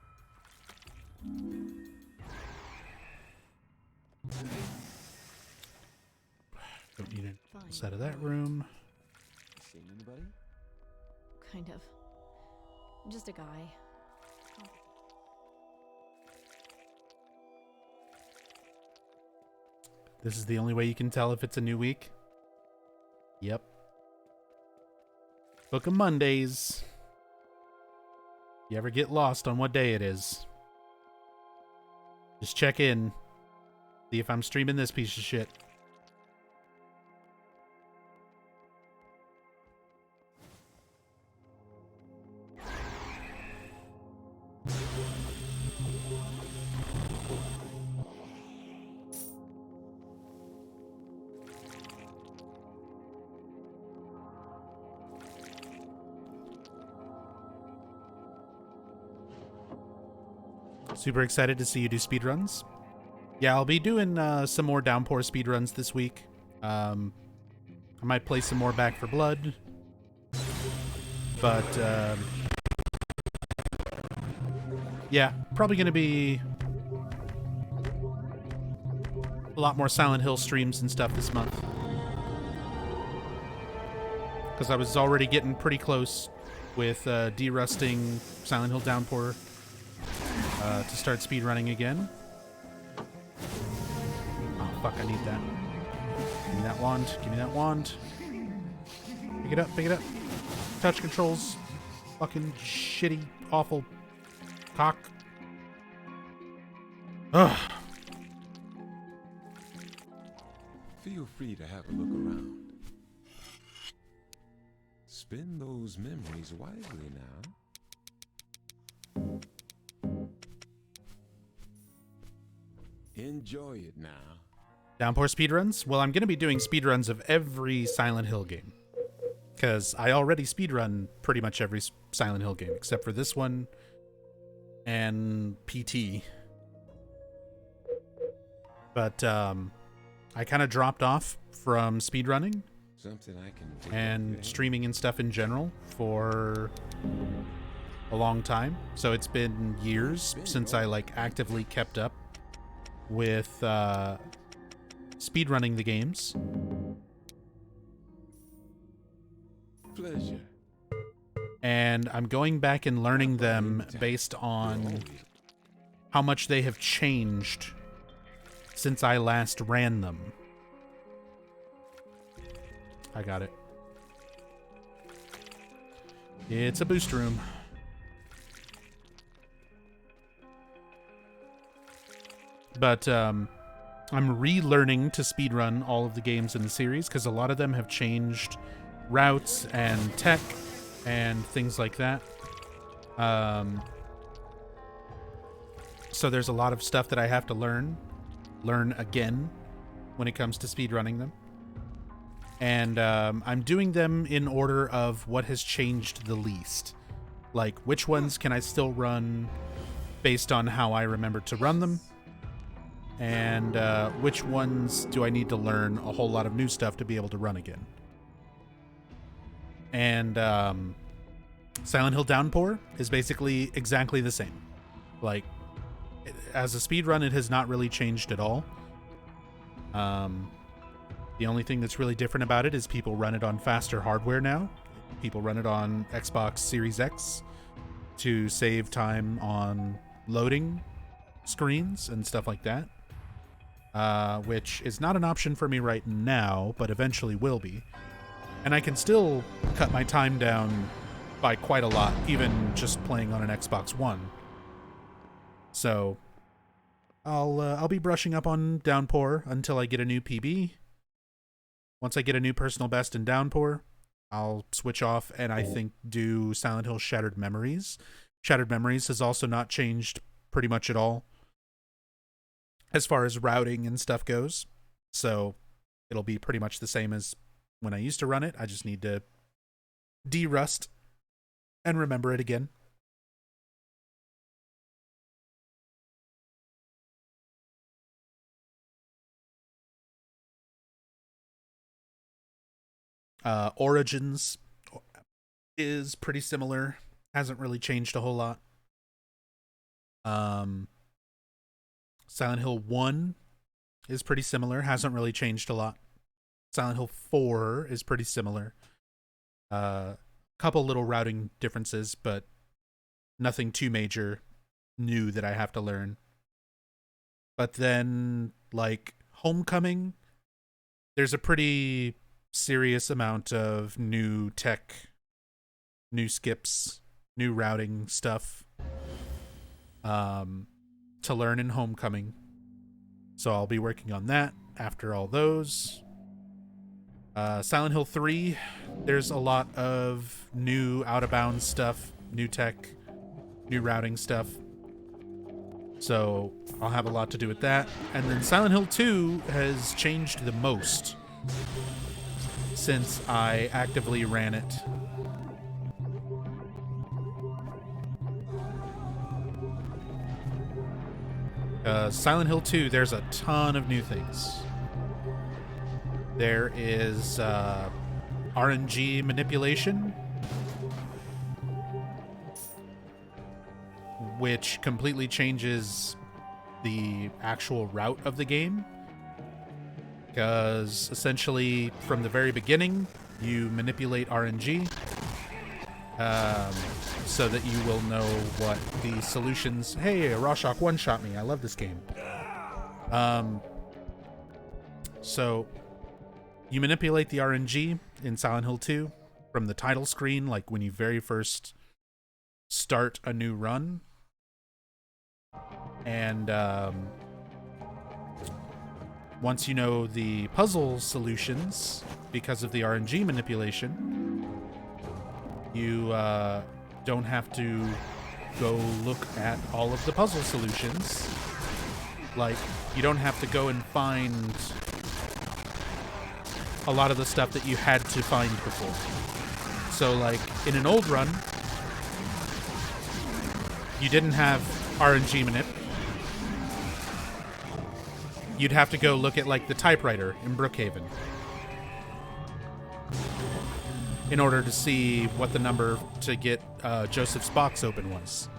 [SPEAKER 1] Don't need it.
[SPEAKER 2] Fine.
[SPEAKER 1] Let's out of that room.
[SPEAKER 3] Seen anybody?
[SPEAKER 2] Kind of. Just a guy.
[SPEAKER 1] This is the only way you can tell if it's a new week. Yep. Book of Mondays. You ever get lost on what day it is? Just check in. See if I'm streaming this piece of shit. Super excited to see you do speedruns. Yeah, I'll be doing some more Downpour speedruns this week. I might play some more Back for Blood. But, yeah, probably going to be a lot more Silent Hill streams and stuff this month. Because I was already getting pretty close with de-rusting Silent Hill Downpour to start speedrunning again. Oh, fuck, I need that. Give me that wand. Give me that wand. Pick it up, pick it up. Touch controls. Fucking shitty, awful cock. Ugh.
[SPEAKER 3] Feel free to have a look around. Spend those memories wisely now. Enjoy it now.
[SPEAKER 1] Downpour speedruns? Well, I'm going to be doing speedruns of every Silent Hill game. Because I already speedrun pretty much every Silent Hill game, except for this one and PT. But I kind of dropped off from speedrunning
[SPEAKER 3] Something I can do.
[SPEAKER 1] and streaming and stuff in general for a long time. So it's been years since I like actively kept up with speedrunning the games.
[SPEAKER 3] Pleasure.
[SPEAKER 1] And I'm going back and learning them based on how much they have changed since I last ran them. I got it. It's a boost room. But I'm relearning to speedrun all of the games in the series because a lot of them have changed routes and tech and things like that. So there's a lot of stuff that I have to learn again when it comes to speedrunning them. And I'm doing them in order of what has changed the least. Like, which ones can I still run based on how I remember to run them? And which ones do I need to learn a whole lot of new stuff to be able to run again? And Silent Hill Downpour is basically exactly the same. Like, as a speedrun, it has not really changed at all. The only thing that's really different about it is people run it on faster hardware now. People run it on Xbox Series X to save time on loading screens and stuff like that. Which is not an option for me right now, but eventually will be. And I can still cut my time down by quite a lot, even just playing on an Xbox One. So I'll be brushing up on Downpour until I get a new PB. Once I get a new personal best in Downpour, I'll switch off and I think do Silent Hill Shattered Memories. Shattered Memories has also not changed pretty much at all as far as routing and stuff goes. So it'll be pretty much the same as when I used to run it. I just need to de-rust and remember it again. Origins is pretty similar. Hasn't really changed a whole lot. Silent Hill 1 is pretty similar. Hasn't really changed a lot. Silent Hill 4 is pretty similar. Couple little routing differences, but nothing too major new that I have to learn. But then, like, Homecoming, there's a pretty serious amount of new tech, new skips, new routing stuff to learn in Homecoming. So I'll be working on that after all those. Silent Hill 3, there's a lot of new out-of-bounds stuff, new tech, new routing stuff. So I'll have a lot to do with that. And then Silent Hill 2 has changed the most since I actively ran it. Silent Hill 2, there's a ton of new things. There is RNG manipulation, which completely changes the actual route of the game. Because essentially, from the very beginning, you manipulate RNG so that you will know what the solutions... Hey, Rorschach one-shot me. I love this game. So... you manipulate the RNG in Silent Hill 2 from the title screen, like when you very first start a new run. And once you know the puzzle solutions, because of the RNG manipulation, you don't have to go look at all of the puzzle solutions. Like, you don't have to go and find a lot of the stuff that you had to find before. So, like, in an old run, you didn't have RNG manip. You'd have to go look at, like, the typewriter in Brookhaven in order to see what the number to get Joseph's box open was.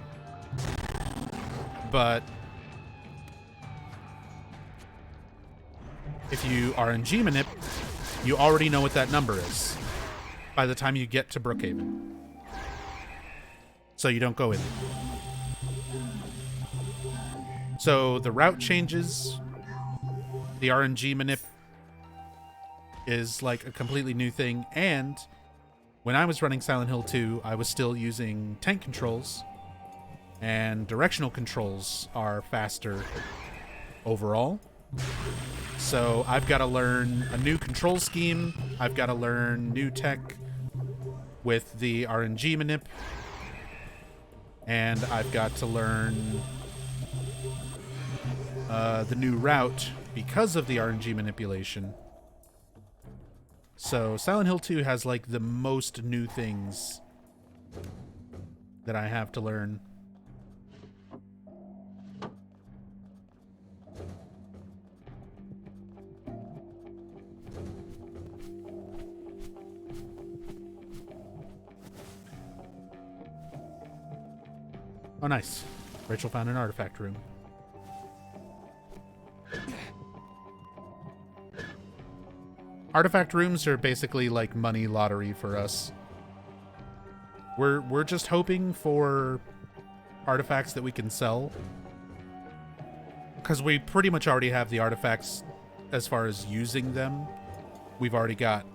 [SPEAKER 1] But if you RNG manip, you already know what that number is by the time you get to Brookhaven. So you don't go in. So the route changes. The RNG manip is like a completely new thing. And when I was running Silent Hill 2, I was still using tank controls. And directional controls are faster overall. So I've got to learn a new control scheme. I've got to learn new tech with the RNG manip. And I've got to learn the new route because of the RNG manipulation. So Silent Hill 2 has like the most new things that I have to learn. Oh, nice. Rachel found an artifact room. Artifact rooms are basically like money lottery for us. We're just hoping for artifacts that we can sell. Because we pretty much already have the artifacts as far as using them. We've already got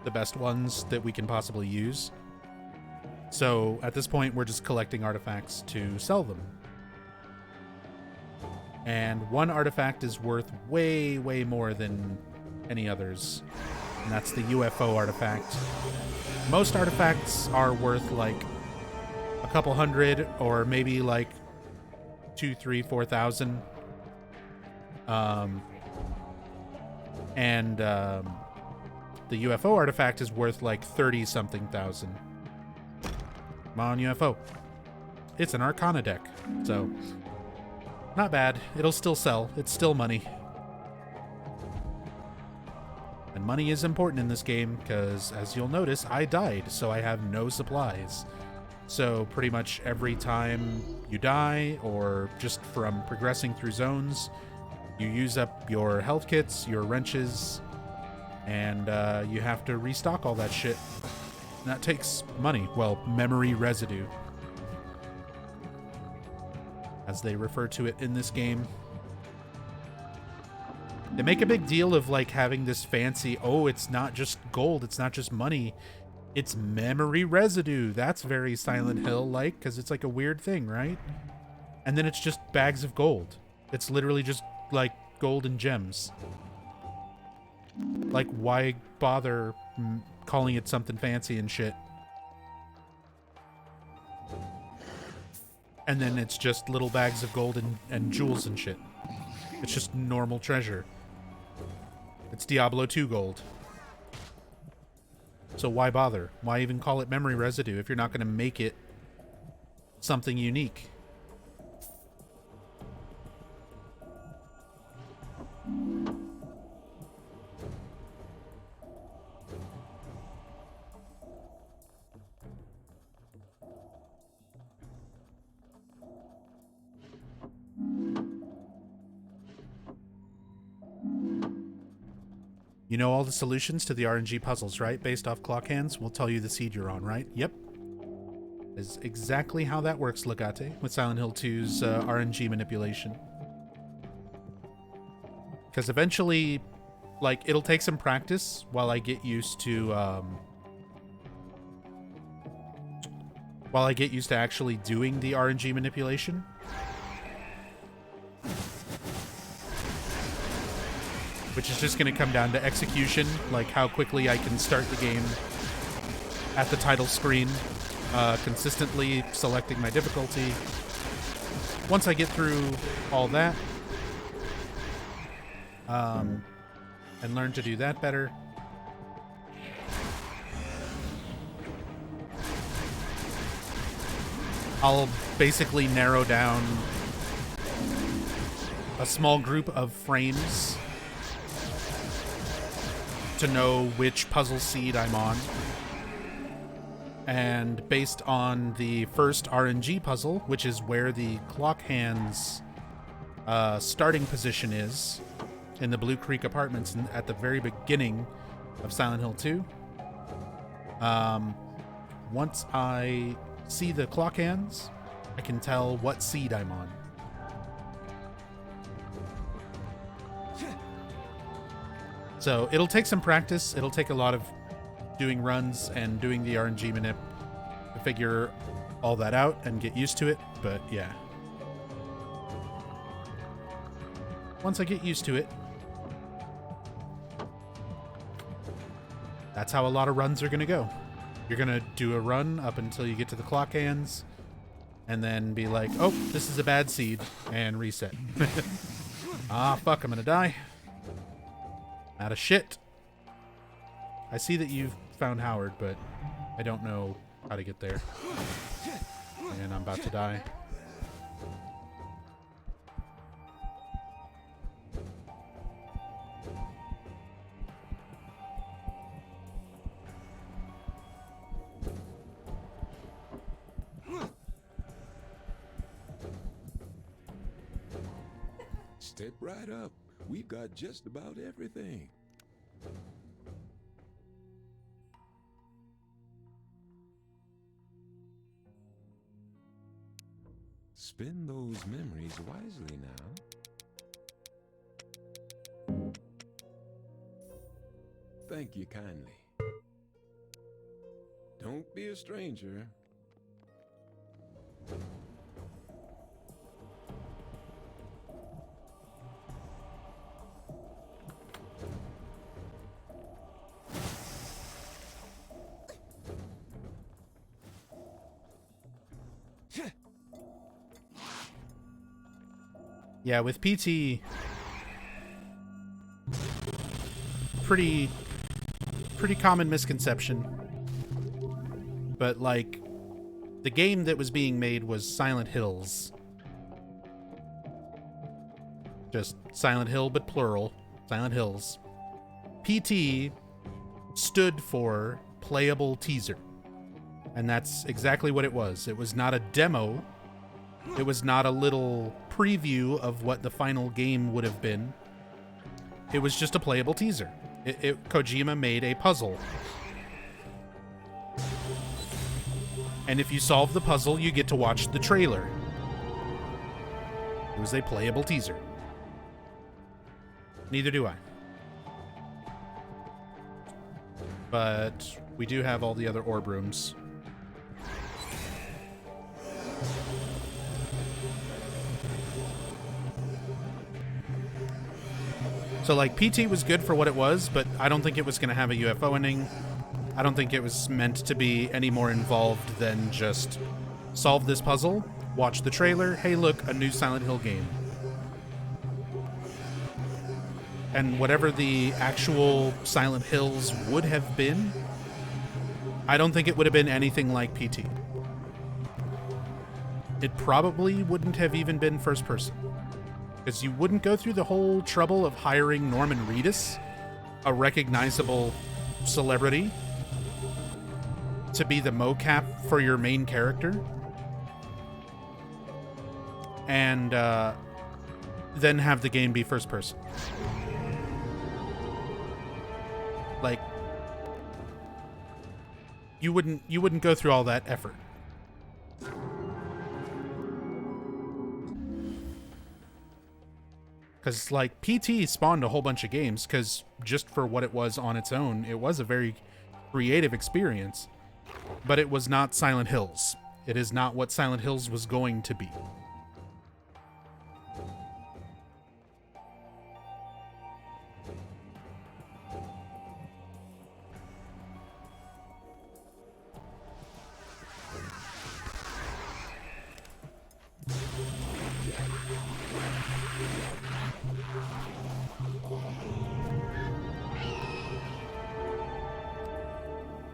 [SPEAKER 1] the best ones that we can possibly use. So at this point, we're just collecting artifacts to sell them. And one artifact is worth way, way more than any others. And that's the UFO artifact. Most artifacts are worth like a couple hundred or maybe like 2, 3, 4,000. The UFO artifact is worth like 30-something thousand. Come on, UFO. It's an Arcana deck, so not bad. It'll still sell. It's still money. And money is important in this game because, as you'll notice, I died, so I have no supplies. So pretty much every time you die, or just from progressing through zones, you use up your health kits, your wrenches, and you have to restock all that shit. And that takes money. Well, memory residue, as they refer to it in this game. They make a big deal of like having this fancy, oh, it's not just gold, it's not just money, it's memory residue. That's very Silent Hill-like, because it's like a weird thing, right? And then it's just bags of gold. It's literally just like gold and gems. Like, why bother calling it something fancy and shit? And then it's just little bags of gold and jewels and shit. It's just normal treasure. It's Diablo 2 gold. So why bother? Why even call it memory residue if you're not going to make it something unique? You know all the solutions to the RNG puzzles, right? Based off clock hands, will tell you the seed you're on, right? Yep. Is exactly how that works, Legate, with Silent Hill 2's RNG manipulation. Because eventually, like, it'll take some practice while I get used to, actually doing the RNG manipulation. Which is just going to come down to execution, like how quickly I can start the game at the title screen, consistently selecting my difficulty. Once I get through all that, and learn to do that better, I'll basically narrow down a small group of frames to know which puzzle seed I'm on. And based on the first RNG puzzle, which is where the clock hands starting position is, in the Blue Creek Apartments at the very beginning of Silent Hill 2, once I see the clock hands, I can tell what seed I'm on. So it'll take some practice. It'll take a lot of doing runs and doing the RNG manip to figure all that out and get used to it. But yeah. Once I get used to it, that's how a lot of runs are going to go. You're going to do a run up until you get to the clock hands and then be like, oh, this is a bad seed, and reset. Ah, fuck, I'm going to die. Out of shit. I see that you've found Howard, but I don't know how to get there. And I'm about to die.
[SPEAKER 3] Step right up. We've got just about everything. Spend those memories wisely now. Thank you kindly. Don't be a stranger.
[SPEAKER 1] Yeah, with PT, pretty common misconception. But like, the game that was being made was Silent Hills. Just Silent Hill, but plural. Silent Hills. PT stood for playable teaser. And that's exactly what it was. It was not a demo. It was not a little preview of what the final game would have been. It was just a playable teaser. Kojima made a puzzle. And if you solve the puzzle, you get to watch the trailer. It was a playable teaser. Neither do I. But we do have all the other orb rooms. So, like, PT was good for what it was, but I don't think it was going to have a UFO ending. I don't think it was meant to be any more involved than just solve this puzzle, watch the trailer, hey look, a new Silent Hill game. And whatever the actual Silent Hills would have been, I don't think it would have been anything like PT. It probably wouldn't have even been first person. Because you wouldn't go through the whole trouble of hiring Norman Reedus, a recognizable celebrity, to be the mocap for your main character, and then have the game be first person. Like, you wouldn't go through all that effort. Because, like, PT spawned a whole bunch of games, because just for what it was on its own, it was a very creative experience. But it was not Silent Hills. It is not what Silent Hills was going to be.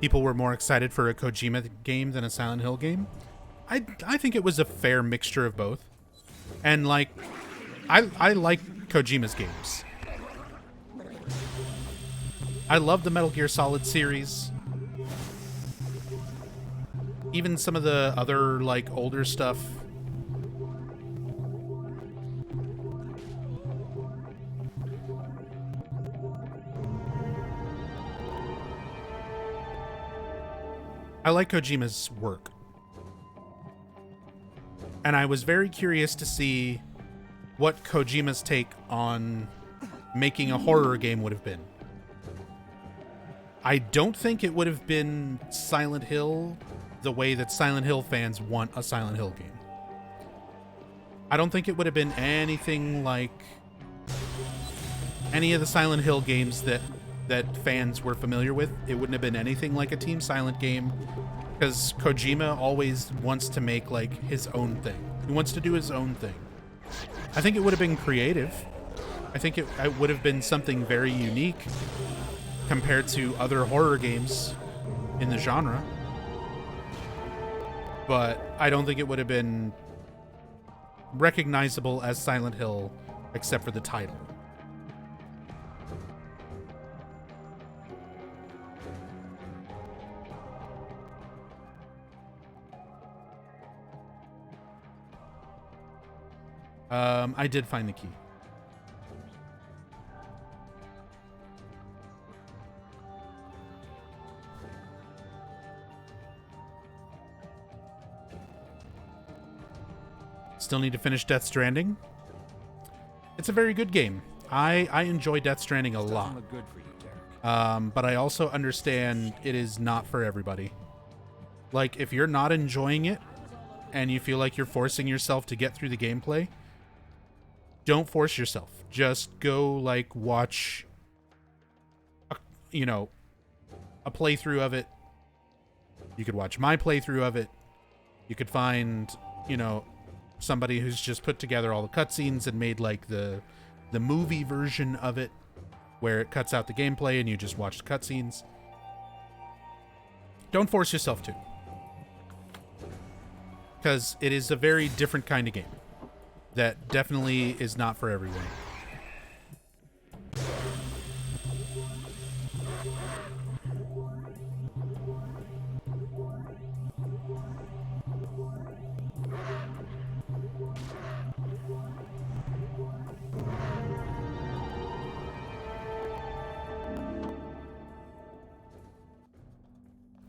[SPEAKER 1] People were more excited for a Kojima game than a Silent Hill game. I think it was a fair mixture of both. And, like, I like Kojima's games. I love the Metal Gear Solid series. Even some of the other, like, older stuff. I like Kojima's work. And I was very curious to see what Kojima's take on making a horror game would have been. I don't think it would have been Silent Hill the way that Silent Hill fans want a Silent Hill game. I don't think it would have been anything like any of the Silent Hill games that fans were familiar with. It wouldn't have been anything like a Team Silent game, because Kojima always wants to make, like, his own thing. He wants to do his own thing. I think it would have been creative. I think it would have been something very unique compared to other horror games in the genre. But I don't think it would have been recognizable as Silent Hill except for the title. I did find the key. Still need to finish Death Stranding. It's a very good game. I enjoy Death Stranding a lot.
[SPEAKER 5] Look good for you, Derek.
[SPEAKER 1] But I also understand it is not for everybody. Like, if you're not enjoying it and you feel like you're forcing yourself to get through the gameplay, don't force yourself. Just go, like, watch a playthrough of it. You could watch my playthrough of it. You could find, somebody who's just put together all the cutscenes and made, like, the movie version of it, where it cuts out the gameplay and you just watch the cutscenes. Don't force yourself to, because it is a very different kind of game that definitely is not for everyone.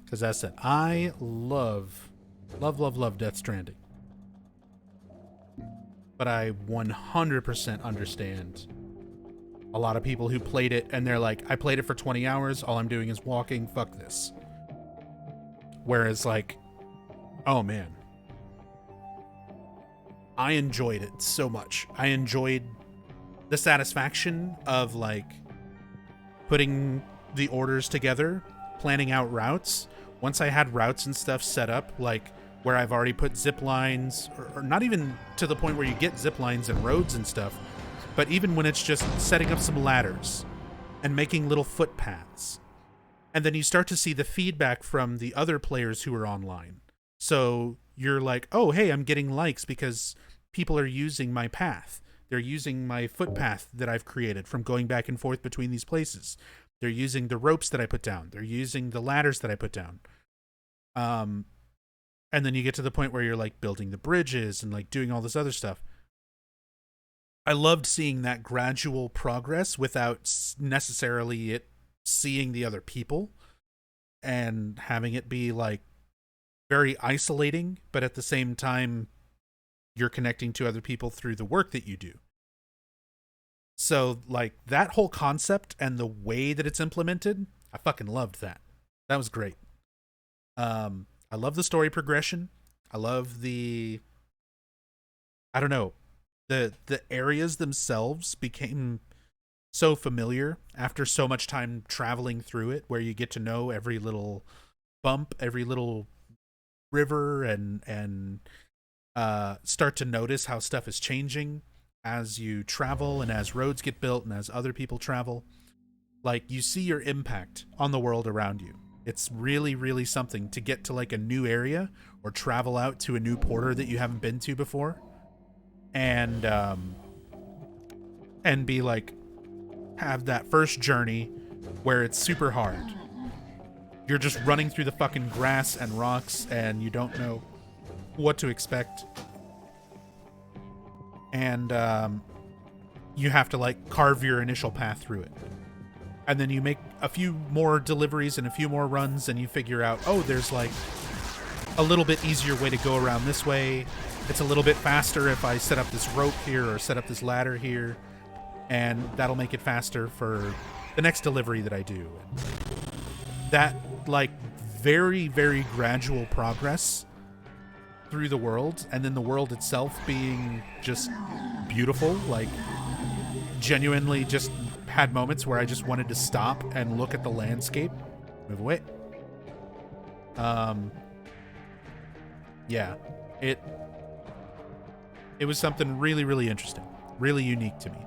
[SPEAKER 1] Because as I said, I love Death Stranding. But I 100% understand a lot of people who played it and they're like, I played it for 20 hours, all I'm doing is walking, fuck this. Whereas like, oh man, I enjoyed it so much. I enjoyed the satisfaction of like putting the orders together, planning out routes. Once I had routes and stuff set up, like where I've already put zip lines, or not even to the point where you get zip lines and roads and stuff, but even when it's just setting up some ladders and making little footpaths. And then you start to see the feedback from the other players who are online. So you're like, oh, hey, I'm getting likes because people are using my path. They're using my footpath that I've created from going back and forth between these places. They're using the ropes that I put down. They're using the ladders that I put down. And then you get to the point where you're like building the bridges and like doing all this other stuff. I loved seeing that gradual progress without necessarily it seeing the other people and having it be like very isolating, but at the same time you're connecting to other people through the work that you do. So like that whole concept and the way that it's implemented, I fucking loved that. That was great. I love the story progression. I love the areas themselves became so familiar after so much time traveling through it, where you get to know every little bump, every little river, and start to notice how stuff is changing as you travel and as roads get built and as other people travel. Like, you see your impact on the world around you. It's really, really something to get to like a new area or travel out to a new porter that you haven't been to before, and be like, have that first journey where it's super hard. You're just running through the fucking grass and rocks and you don't know what to expect. And you have to like carve your initial path through it. And then you make a few more deliveries and a few more runs and you figure out, oh, there's like a little bit easier way to go around this way. It's a little bit faster if I set up this rope here or set up this ladder here. And that'll make it faster for the next delivery that I do. That like very, very gradual progress through the world, and then the world itself being just beautiful, like genuinely just had moments where I just wanted to stop and look at the landscape. Move away. Yeah, it was something really, really interesting, really unique to me.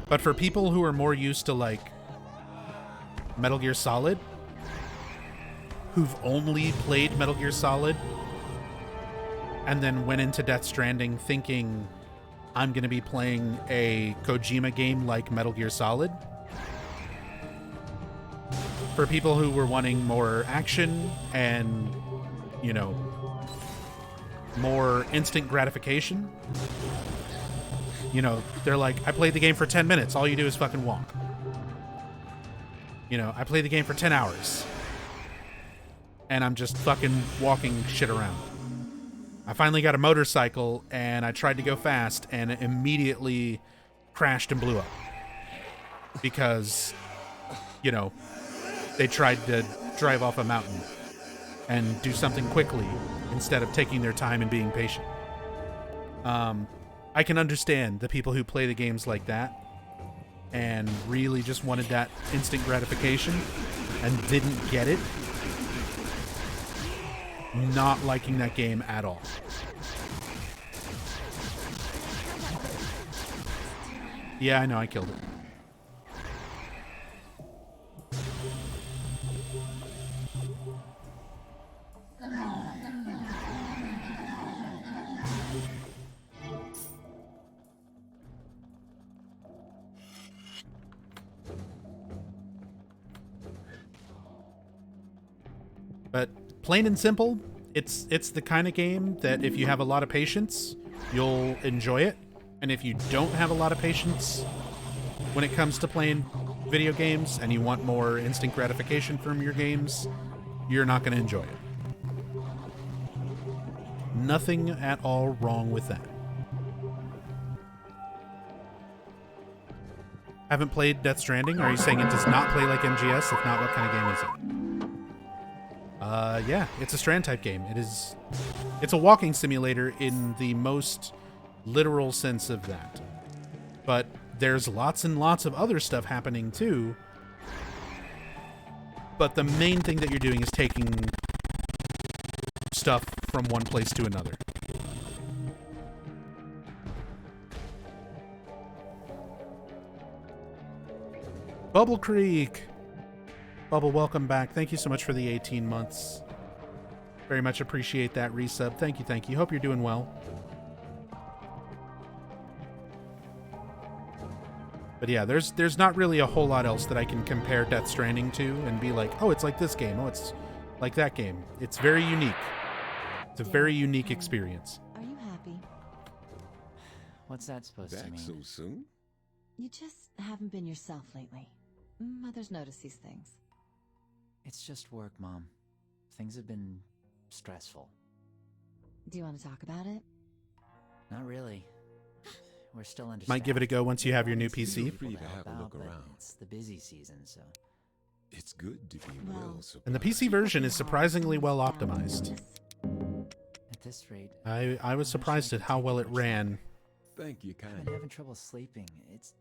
[SPEAKER 1] But for people who are more used to like Metal Gear Solid, who've only played Metal Gear Solid and then went into Death Stranding thinking, I'm going to be playing a Kojima game like Metal Gear Solid. For people who were wanting more action and, you know, more instant gratification, you know, they're like, I played the game for 10 minutes. All you do is fucking walk. You know, I played the game for 10 hours. And I'm just fucking walking shit around. I finally got a motorcycle and I tried to go fast and it immediately crashed and blew up. Because, you know, they tried to drive off a mountain and do something quickly instead of taking their time and being patient. I can understand the people who play the games like that and really just wanted that instant gratification and didn't get it. Not liking that game at all. Yeah, I know, I killed it. But plain and simple, It's the kind of game that if you have a lot of patience, you'll enjoy it. And if you don't have a lot of patience when it comes to playing video games and you want more instant gratification from your games, you're not going to enjoy it. Nothing at all wrong with that. Haven't played Death Stranding? Are you saying it does not play like MGS? If not, what kind of game is it? Yeah, it's a Strand type game. It's a walking simulator in the most literal sense of that. But there's lots and lots of other stuff happening too. But the main thing that you're doing is taking stuff from one place to another. Bubble Creek! Bubble, welcome back. Thank you so much for the 18 months. Very much appreciate that resub. Thank you, thank you. Hope you're doing well. But yeah, there's not really a whole lot else that I can compare Death Stranding to and be like, oh, it's like this game. Oh, it's like that game. It's very unique. It's a very unique experience.
[SPEAKER 2] Are you happy?
[SPEAKER 4] What's that supposed to
[SPEAKER 3] Back
[SPEAKER 4] mean?
[SPEAKER 3] so soon?
[SPEAKER 2] You just haven't been yourself lately. Mothers notice these things.
[SPEAKER 4] It's just work, Mom. Things have been stressful.
[SPEAKER 2] Do you want to talk about it?
[SPEAKER 4] Not really. We're still understaffed.
[SPEAKER 1] Might give it a go once you have your new
[SPEAKER 3] Feel
[SPEAKER 1] PC.
[SPEAKER 3] free to
[SPEAKER 4] Help
[SPEAKER 3] have a
[SPEAKER 4] out,
[SPEAKER 3] look
[SPEAKER 4] but
[SPEAKER 3] around.
[SPEAKER 4] It's the busy season, so
[SPEAKER 3] It's good to be
[SPEAKER 2] Well,
[SPEAKER 3] well supplied.
[SPEAKER 1] And the PC version is surprisingly well optimized.
[SPEAKER 4] at this rate,
[SPEAKER 1] I was surprised at how well it ran.
[SPEAKER 3] Thank you
[SPEAKER 4] I've been
[SPEAKER 3] kindly.
[SPEAKER 4] having trouble sleeping. It's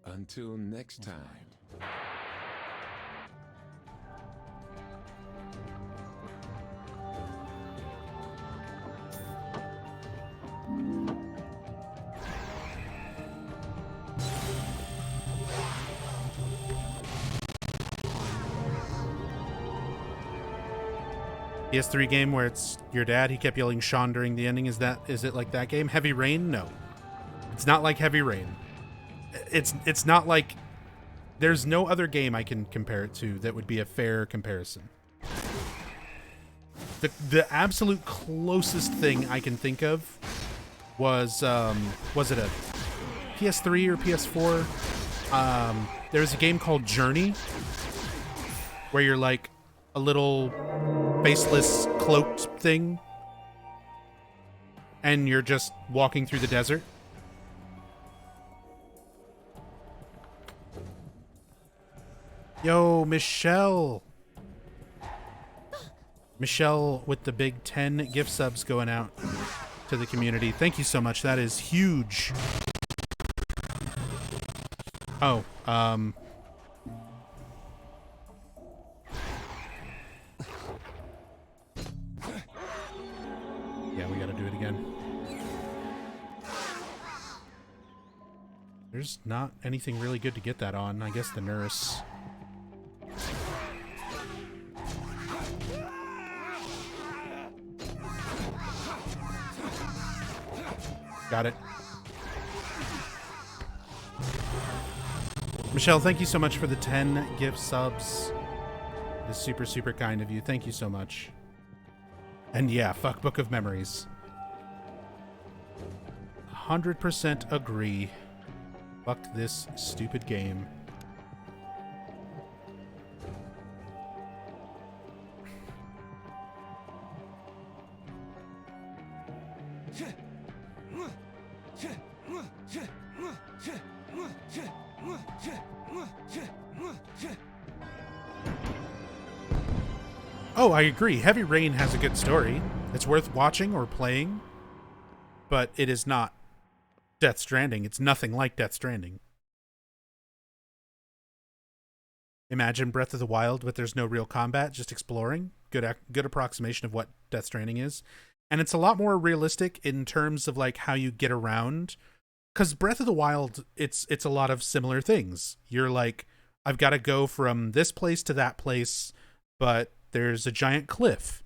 [SPEAKER 3] Until next
[SPEAKER 4] never
[SPEAKER 3] time.
[SPEAKER 4] mind.
[SPEAKER 1] PS3 game where it's your dad, he kept yelling Sean during the ending. Is it like that game? Heavy Rain? No. It's not like Heavy Rain. It's not like, there's no other game I can compare it to that would be a fair comparison. The absolute closest thing I can think of was it a PS3 or PS4? There was a game called Journey where you're like a little faceless cloaked thing and you're just walking through the desert. Yo, Michelle with the big 10 gift subs going out to the community. Thank you so much. That is huge. Oh, yeah, we gotta do it again. There's not anything really good to get that on. I guess the nurse. Got it. Michelle, thank you so much for the 10 gift subs. It's super, super kind of you. Thank you so much. And yeah, fuck Book of Memories. 100% agree. Fuck this stupid game. Oh, I agree. Heavy Rain has a good story. It's worth watching or playing, but it is not Death Stranding. It's nothing like Death Stranding. Imagine Breath of the Wild, but there's no real combat, just exploring. Good approximation of what Death Stranding is. And it's a lot more realistic in terms of like how you get around. Because Breath of the Wild, it's a lot of similar things. You're like, I've got to go from this place to that place, but there's a giant cliff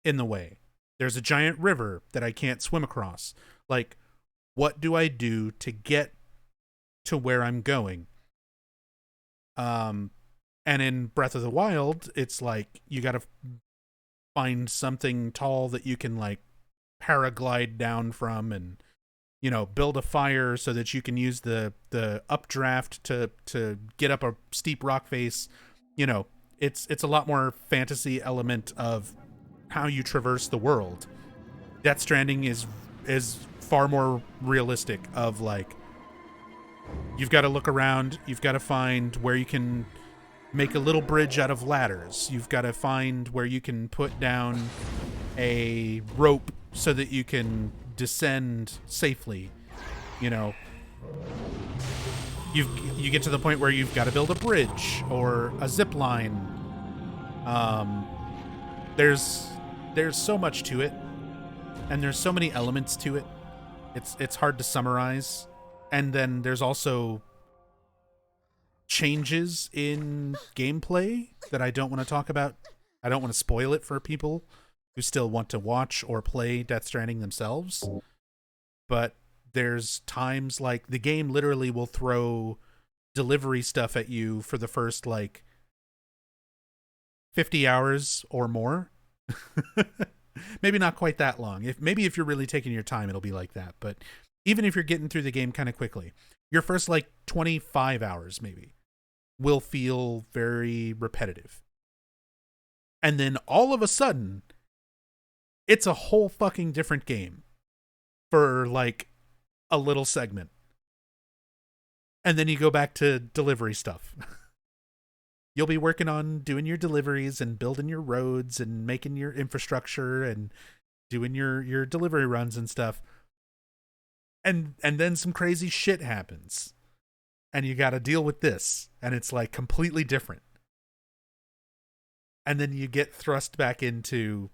[SPEAKER 1] in the way. There's a giant river that I can't swim across. Like, what do I do to get to where I'm going? And in Breath of the Wild, it's like you got to find something tall that you can like paraglide down from, and you know, build a fire so that you can use the updraft to get up a steep rock face. You know, it's a lot more fantasy element of how you traverse the world. Death Stranding is far more realistic of like, you've got to look around, you've got to find where you can make a little bridge out of ladders, you've got to find where you can put down a rope so that you can descend safely. You know, you get to the point where you've got to build a bridge or a zip line. There's so much to it, and there's so many elements to it. It's hard to summarize. And then there's also changes in gameplay that I don't want to talk about. I don't want to spoil it for people who still want to watch or play Death Stranding themselves. But there's times like the game literally will throw delivery stuff at you for the first like 50 hours or more. Maybe not quite that long. If you're really taking your time, it'll be like that. But even if you're getting through the game kind of quickly, your first like 25 hours maybe will feel very repetitive. And then all of a sudden, it's a whole fucking different game for like a little segment. And then you go back to delivery stuff. You'll be working on doing your deliveries and building your roads and making your infrastructure and doing your delivery runs and stuff. And then some crazy shit happens. And you got to deal with this. And it's like completely different. And then you get thrust back into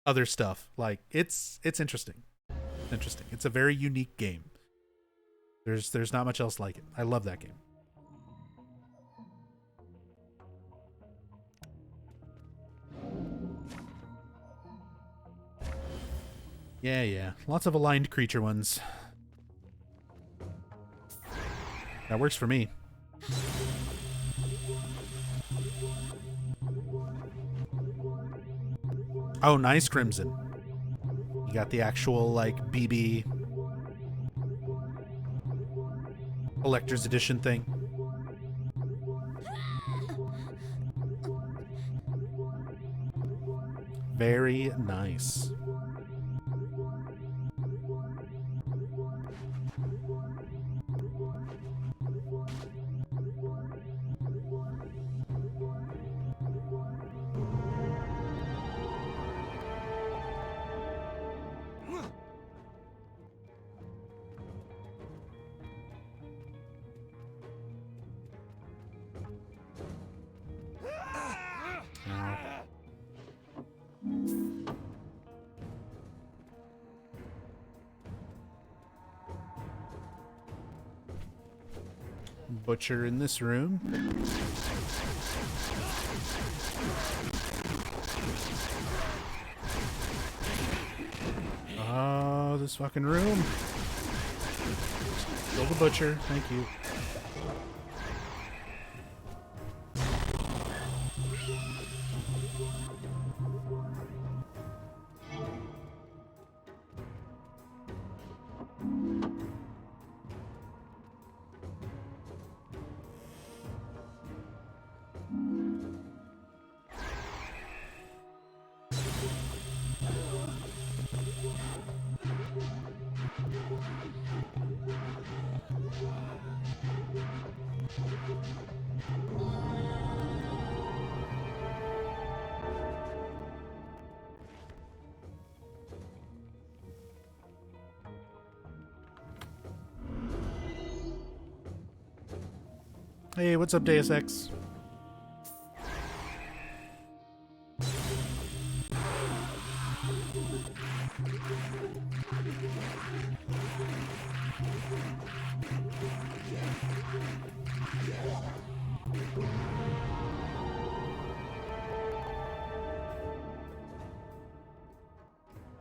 [SPEAKER 1] other stuff. Like it's interesting. Interesting. It's a very unique game. There's not much else like it. I love that game. Yeah. Lots of aligned creature ones. That works for me. Oh, nice, Crimson. You got the actual, like, BB Collector's Edition thing. Very nice. Butcher in this room. Oh, this fucking room. Kill the butcher. Thank you. Hey, what's up, Deus Ex?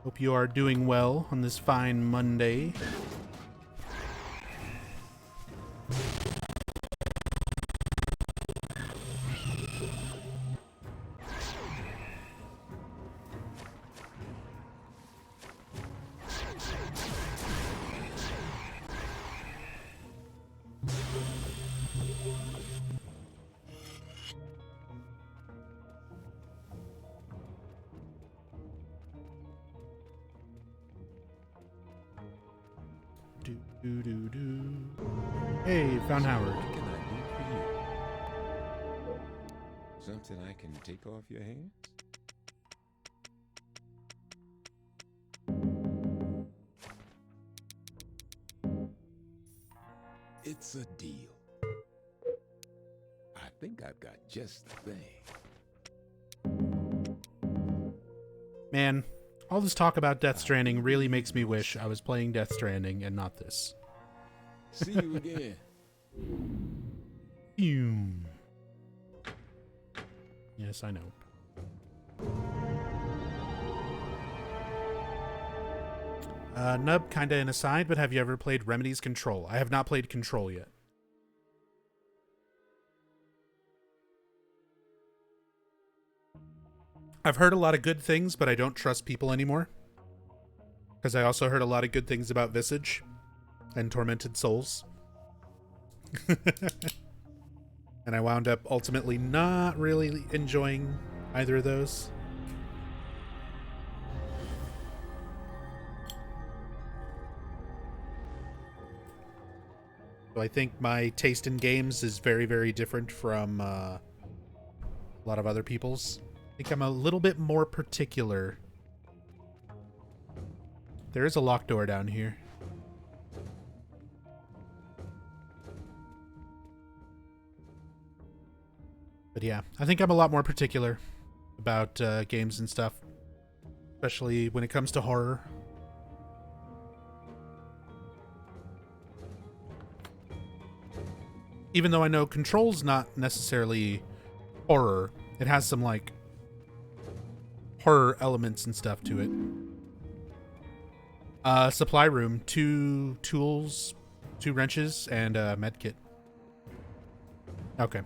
[SPEAKER 1] Hope you are doing well on this fine Monday. do, do, do. Hey, found Howard.
[SPEAKER 3] What can I do for you? Something I can take off your hands? It's a deal. I think I've got just the thing.
[SPEAKER 1] Man, all this talk about Death Stranding really makes me wish I was playing Death Stranding and not this.
[SPEAKER 3] See you again.
[SPEAKER 1] Phew. Yes, I know. Nub, kinda an aside, but have you ever played Remedy's Control? I have not played Control yet. I've heard a lot of good things, but I don't trust people anymore. Because I also heard a lot of good things about Visage and Tormented Souls. And I wound up ultimately not really enjoying either of those. So I think my taste in games is very, very different from a lot of other people's. I think I'm a little bit more particular. There is a locked door down here. But yeah, I think I'm a lot more particular about games and stuff. Especially when it comes to horror. Even though I know Control's not necessarily horror, it has some, like, horror elements and stuff to it. Supply room, 2 tools, 2 wrenches, and a med kit. Okay.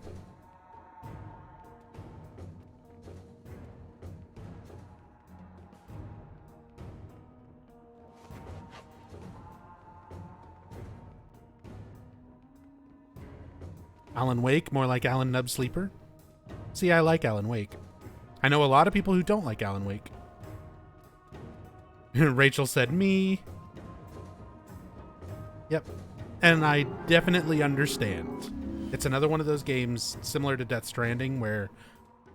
[SPEAKER 1] Alan Wake, more like Alan Nub Sleeper. See, I like Alan Wake. I know a lot of people who don't like Alan Wake. Rachel said me. Yep. And I definitely understand. It's another one of those games similar to Death Stranding where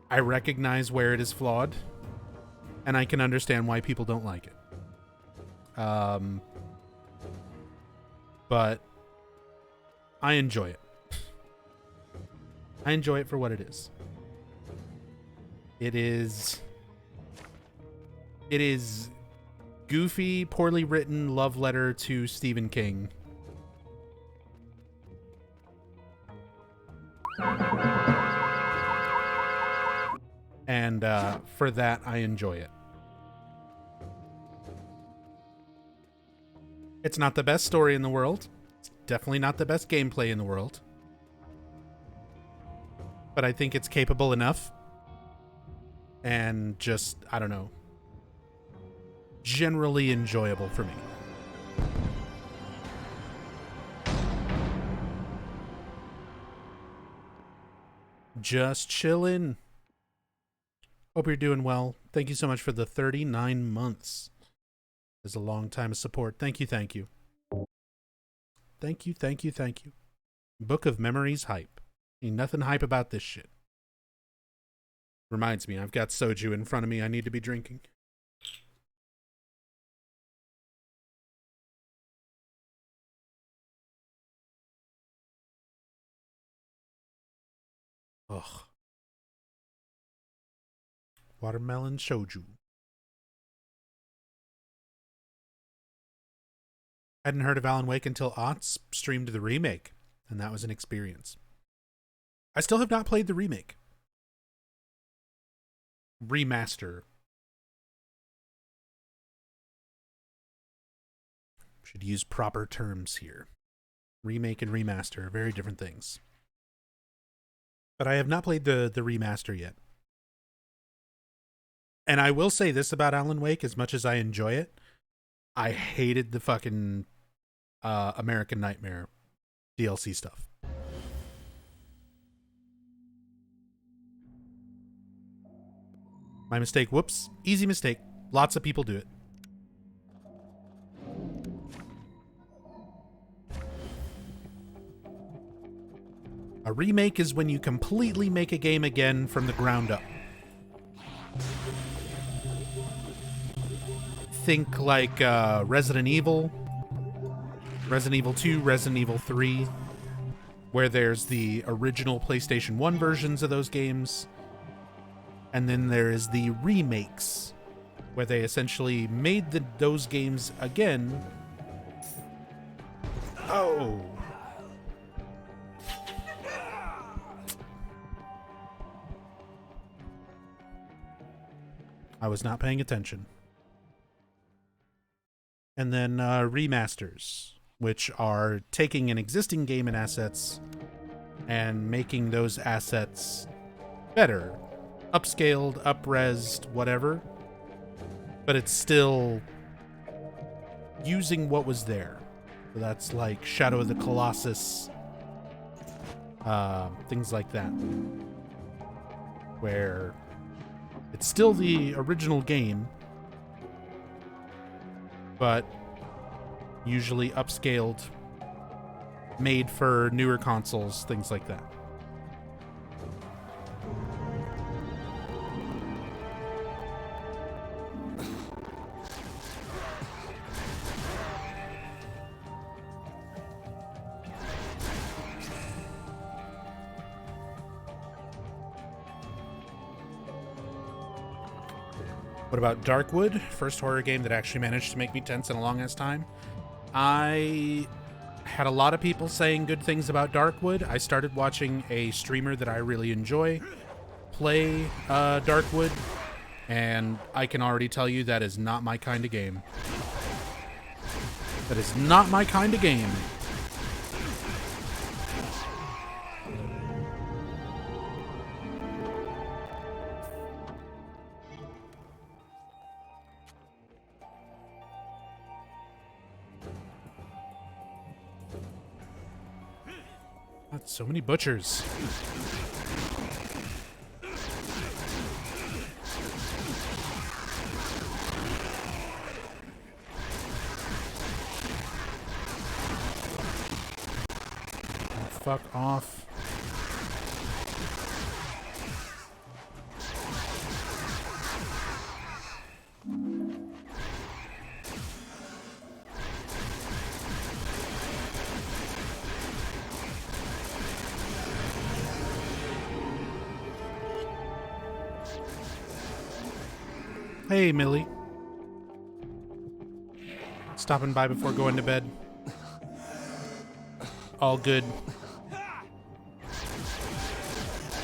[SPEAKER 1] I recognize where it is flawed and I can understand why people don't like it. But I enjoy it. I enjoy it for what it is. It is goofy, poorly written love letter to Stephen King. And for that, I enjoy it. It's not the best story in the world. It's definitely not the best gameplay in the world. But I think it's capable enough. And just, I don't know, generally enjoyable for me. Just chillin'. Hope you're doing well. Thank you so much for the 39 months. It's a long time of support. Thank you, thank you. Thank you, thank you, thank you. Book of Memories hype. Ain't nothing hype about this shit. Reminds me, I've got soju in front of me I need to be drinking. Ugh. Watermelon soju. Hadn't heard of Alan Wake until Otts streamed the remake, and that was an experience. I still have not played the remake. Remaster. Should use proper terms here. Remake and remaster are very different things. But I have not played the remaster yet. And I will say this about Alan Wake, as much as I enjoy it, I hated the fucking American Nightmare DLC stuff. My mistake. Whoops. Easy mistake. Lots of people do it. A remake is when you completely make a game again from the ground up. Think like Resident Evil 2, Resident Evil 3, where there's the original PlayStation 1 versions of those games, and then there is the remakes, where they essentially made those games again. Oh! I was not paying attention. And then remasters, which are taking an existing game and assets and making those assets better. Upscaled, up-resed, whatever. But it's still using what was there. So that's like Shadow of the Colossus, things like that. Where it's still the original game, but usually upscaled, made for newer consoles, things like that. What about Darkwood? First horror game that actually managed to make me tense in a long ass time. I had a lot of people saying good things about Darkwood. I started watching a streamer that I really enjoy play Darkwood, and I can already tell you that is not my kind of game. That is not my kind of game. So many butchers. Oh, fuck off. Hey, Millie. Stopping by before going to bed. All good.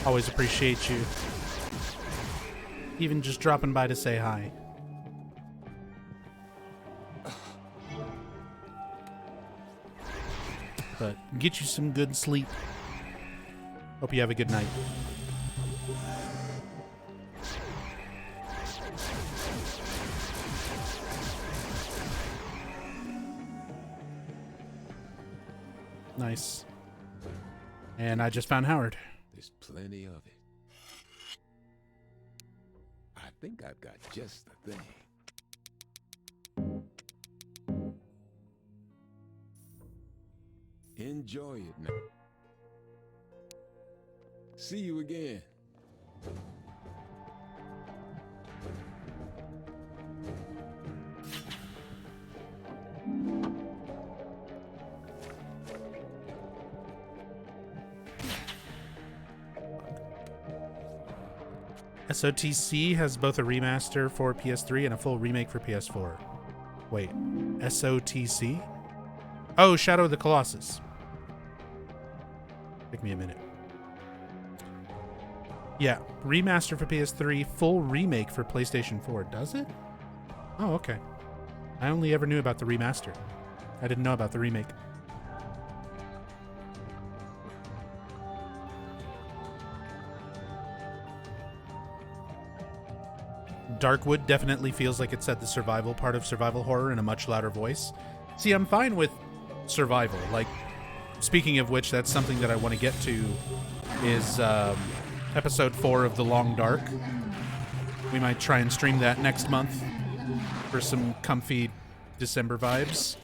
[SPEAKER 1] Always appreciate you. Even just dropping by to say hi. But get you some good sleep. Hope you have a good night. Nice. And I just found Howard.
[SPEAKER 3] There's plenty of it. I think I've got just the thing. Enjoy it now. See you again.
[SPEAKER 1] SOTC has both a remaster for PS3 and a full remake for PS4. Wait, SOTC? Oh, Shadow of the Colossus. Take me a minute. Yeah, remaster for PS3, full remake for PlayStation 4. Does it? Oh, okay. I only ever knew about the remaster. I didn't know about the remake. Darkwood definitely feels like it said the survival part of survival horror in a much louder voice. See, I'm fine with survival. Like, speaking of which, that's something that I want to get to is episode 4 of The Long Dark. We might try and stream that next month for some comfy December vibes.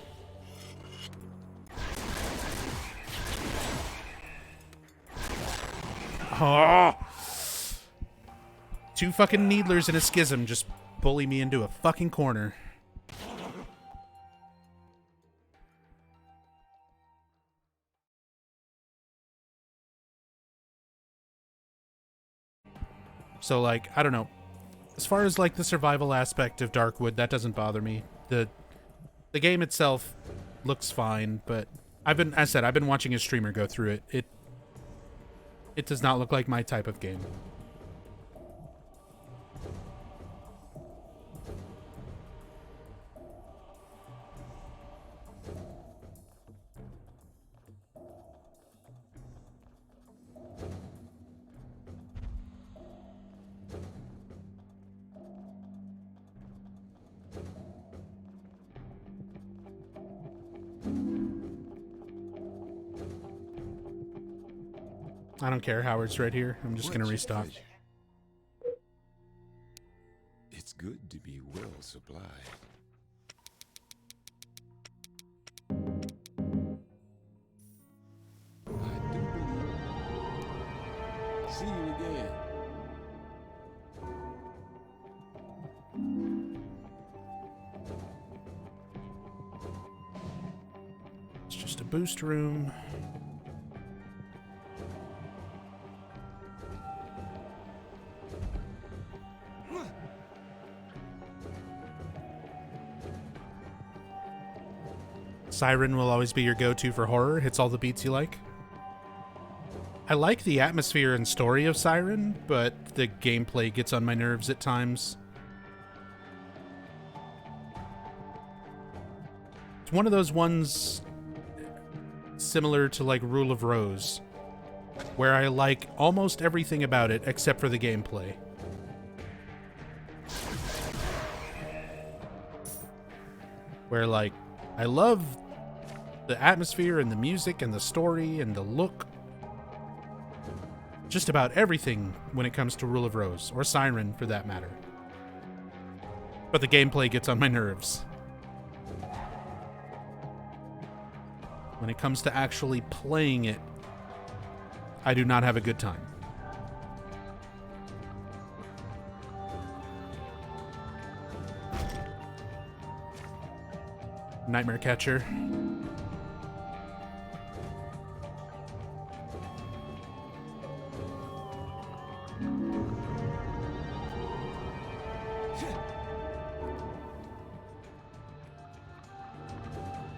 [SPEAKER 1] Oh. Two fucking needlers and a schism just bully me into a fucking corner. So, like, I don't know. As far as, like, the survival aspect of Darkwood, that doesn't bother me. The game itself looks fine, but I've been watching a streamer go through it. It does not look like my type of game. I don't care. Howard's right here. I'm just going to restock.
[SPEAKER 3] It's good to be well supplied. I do believe it. See you again.
[SPEAKER 1] It's just a boost room. Siren will always be your go-to for horror. Hits all the beats you like. I like the atmosphere and story of Siren, but the gameplay gets on my nerves at times. It's one of those ones similar to like Rule of Rose, where I like almost everything about it except for the gameplay. Where like, I love the atmosphere and the music and the story and the look. Just about everything when it comes to Rule of Rose, or Siren for that matter. But the gameplay gets on my nerves. When it comes to actually playing it, I do not have a good time. Nightmare Catcher.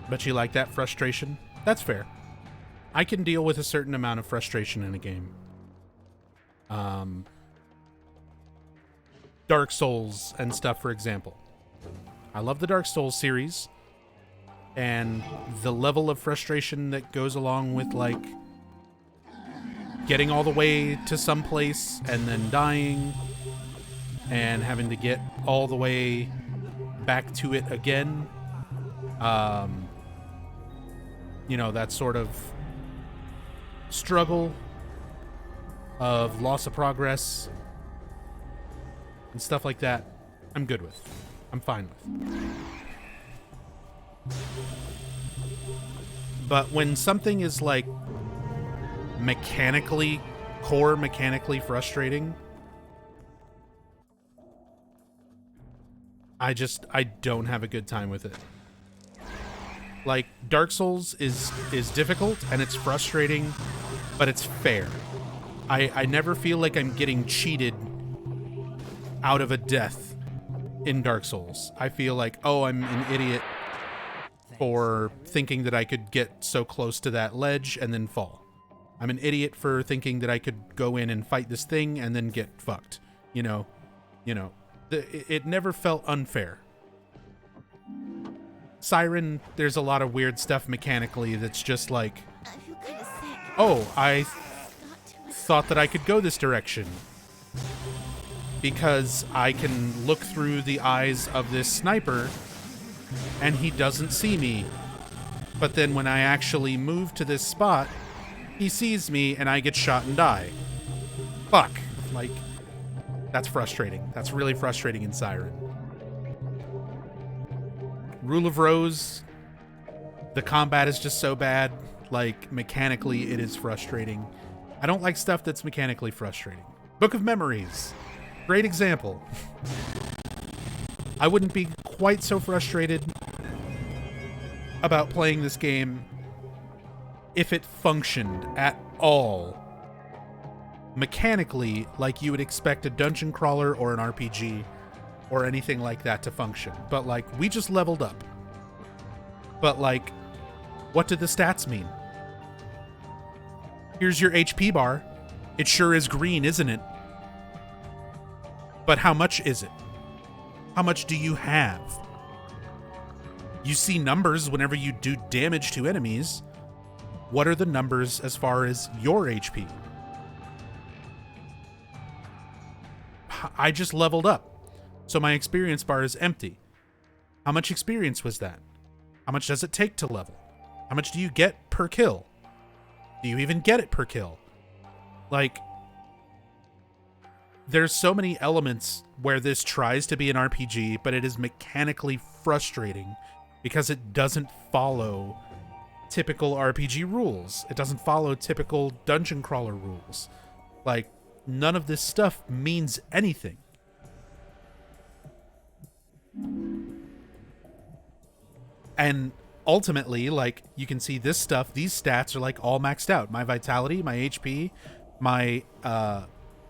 [SPEAKER 1] But you like that frustration? That's fair. I can deal with a certain amount of frustration in a game. Dark Souls and stuff, for example. I love the Dark Souls series, and the level of frustration that goes along with, like, getting all the way to some place and then dying and having to get all the way back to it again. You know, that sort of struggle of loss of progress and stuff like that, I'm good with. I'm fine with. But when something is like core mechanically frustrating, I don't have a good time with it. Like, Dark Souls is difficult and it's frustrating, but it's fair. I never feel like I'm getting cheated out of a death in Dark Souls. I feel like, oh, I'm an idiot for thinking that I could get so close to that ledge and then fall. I'm an idiot for thinking that I could go in and fight this thing and then get fucked. You know, it never felt unfair. Siren, there's a lot of weird stuff mechanically that's just like, oh, I thought that I could go this direction because I can look through the eyes of this sniper and he doesn't see me. But then when I actually move to this spot, he sees me and I get shot and die. Fuck. Like, that's frustrating. That's really frustrating in Siren. Rule of Rose, the combat is just so bad. Like, mechanically, it is frustrating. I don't like stuff that's mechanically frustrating. Book of Memories. Great example. I wouldn't be quite so frustrated about playing this game if it functioned at all mechanically like you would expect a dungeon crawler or an RPG or anything like that to function. But like, we just leveled up. But like, what do the stats mean? Here's your HP bar. It sure is green, isn't it? But how much is it? How much do you have? You see numbers whenever you do damage to enemies. What are the numbers as far as your HP? I just leveled up, so my experience bar is empty. How much experience was that? How much does it take to level? How much do you get per kill? Do you even get it per kill? Like, there's so many elements where this tries to be an RPG, but it is mechanically frustrating because it doesn't follow typical RPG rules. It doesn't follow typical dungeon crawler rules. Like, none of this stuff means anything. And ultimately, like, you can see this stuff, these stats are like all maxed out. My vitality, my HP, my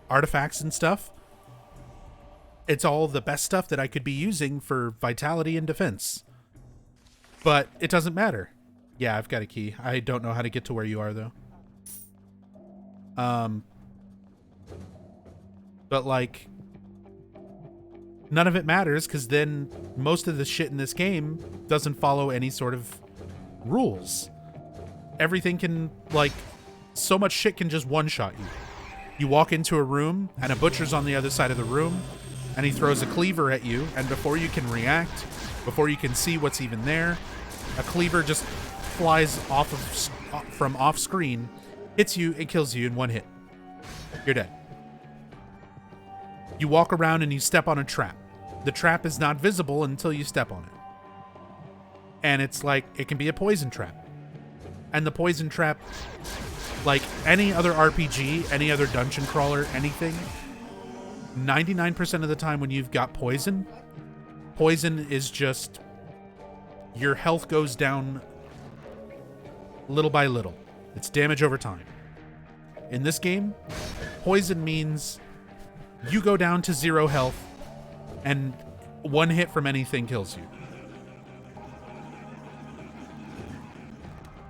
[SPEAKER 1] artifacts and stuff. It's all the best stuff that I could be using for vitality and defense. But it doesn't matter. Yeah, I've got a key. I don't know how to get to where you are, though. But, like, none of it matters, because then most of the shit in this game doesn't follow any sort of rules. Everything can, like, so much shit can just one-shot you. You walk into a room, and a butcher's on the other side of the room, and he throws a cleaver at you, and before you can react, before you can see what's even there, a cleaver just flies off of from off screen, hits you, and kills you in one hit. You're dead. You walk around and you step on a trap. The trap is not visible until you step on it. And it's like, it can be a poison trap. And the poison trap, like any other RPG, any other dungeon crawler, anything, 99% of the time when you've got poison, poison is just, your health goes down little by little. It's damage over time. In this game, poison means you go down to 0 health, and one hit from anything kills you.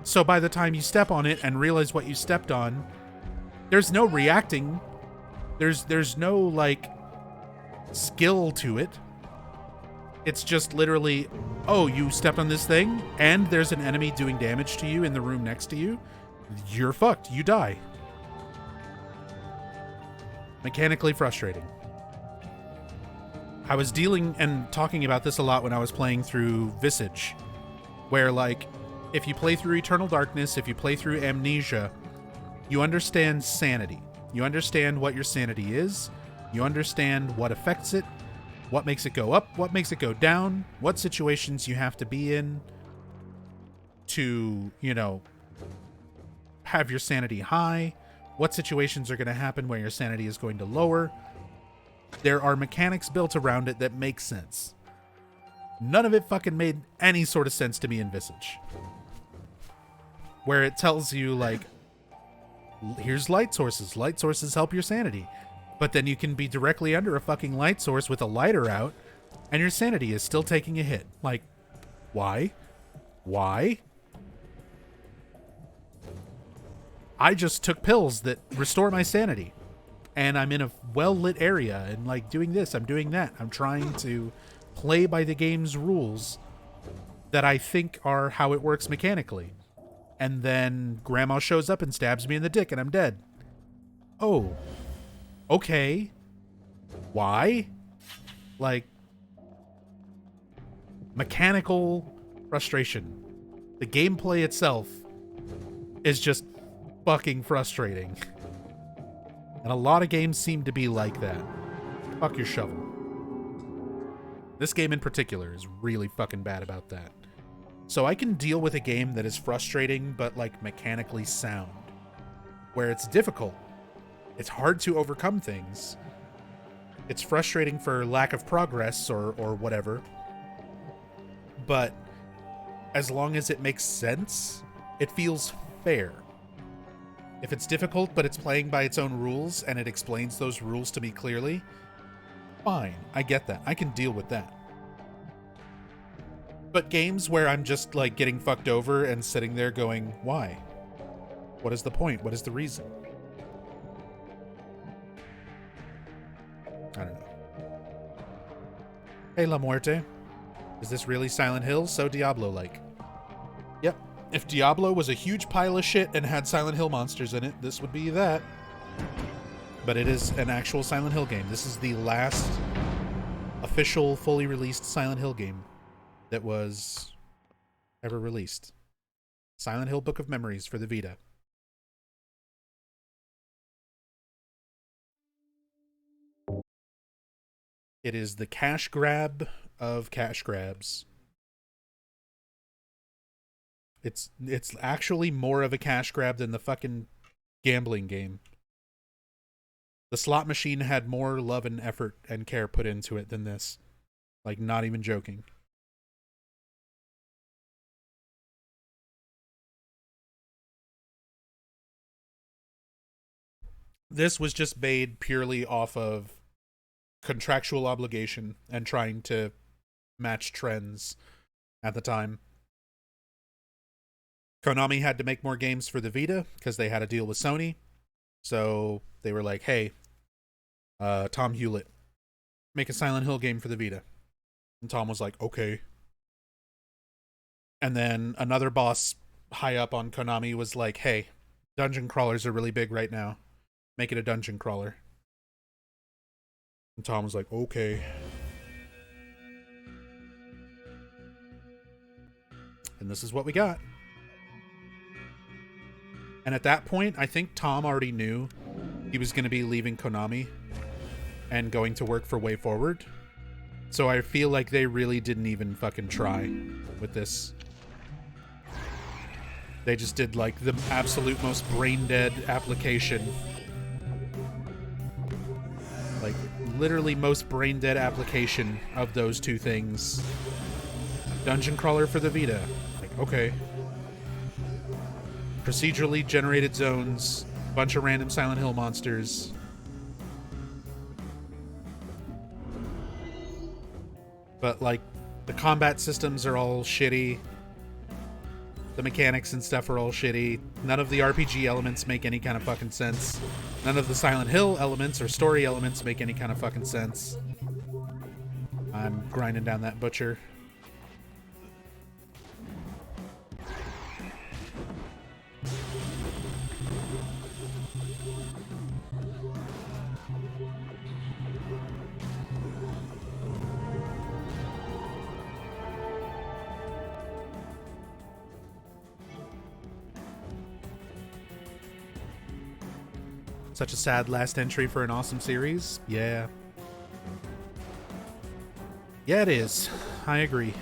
[SPEAKER 1] So by the time you step on it and realize what you stepped on, there's no reacting. There's no, like, skill to it. It's just literally, oh, you stepped on this thing, and there's an enemy doing damage to you in the room next to you. You're fucked. You die. Mechanically frustrating. I was dealing and talking about this a lot when I was playing through Visage, where, like, if you play through Eternal Darkness, if you play through Amnesia, you understand sanity. You understand what your sanity is. You understand what affects it, what makes it go up, what makes it go down, what situations you have to be in to, you know, have your sanity high, what situations are going to happen where your sanity is going to lower. There are mechanics built around it that make sense. None of it fucking made any sort of sense to me in Visage. Where it tells you, like, here's light sources. Light sources help your sanity. But then you can be directly under a fucking light source with a lighter out, and your sanity is still taking a hit. Like, why? Why? I just took pills that restore my sanity. And I'm in a well-lit area, and, like, doing this, I'm doing that. I'm trying to play by the game's rules that I think are how it works mechanically. And then Grandma shows up and stabs me in the dick, and I'm dead. Oh. Okay. Why? Like, mechanical frustration. The gameplay itself is just fucking frustrating. And a lot of games seem to be like that. Fuck your shovel. This game in particular is really fucking bad about that. So I can deal with a game that is frustrating but, like, mechanically sound. where it's difficult. It's hard to overcome things. It's frustrating for lack of progress or whatever. But as long as it makes sense, it feels fair. If it's difficult, but it's playing by its own rules, and it explains those rules to me clearly, fine, I get that. I can deal with that. But games where I'm just, like, getting fucked over and sitting there going, why? What is the point? What is the reason? I don't know. Hey, La Muerte. Is this really Silent Hill? So Diablo-like. Yep. If Diablo was a huge pile of shit and had Silent Hill monsters in it, this would be that. But it is an actual Silent Hill game. This is the last official, fully released Silent Hill game that was ever released. Silent Hill Book of Memories for the Vita. It is the cash grab of cash grabs. It's actually more of a cash grab than the fucking gambling game. The slot machine had more love and effort and care put into it than this. Like, not even joking. This was just made purely off of contractual obligation and trying to match trends at the time. Konami had to make more games for the Vita because they had a deal with Sony. So they were like, hey, Tom Hewlett, make a Silent Hill game for the Vita. And Tom was like, okay. And then another boss high up on Konami was like, hey, dungeon crawlers are really big right now. Make it a dungeon crawler. And Tom was like, okay. And this is what we got. And at that point, I think Tom already knew he was going to be leaving Konami and going to work for WayForward. So I feel like they really didn't even fucking try with this. They just did, like, the absolute most brain-dead application. Like, literally most brain-dead application of those two things. Dungeon crawler for the Vita. Like, okay. Procedurally generated zones, bunch of random Silent Hill monsters. But, like, the combat systems are all shitty. The mechanics and stuff are all shitty. None of the RPG elements make any kind of fucking sense. None of the Silent Hill elements or story elements make any kind of fucking sense. I'm grinding down that butcher. Such a sad last entry for an awesome series. Yeah. Yeah, it is. I agree.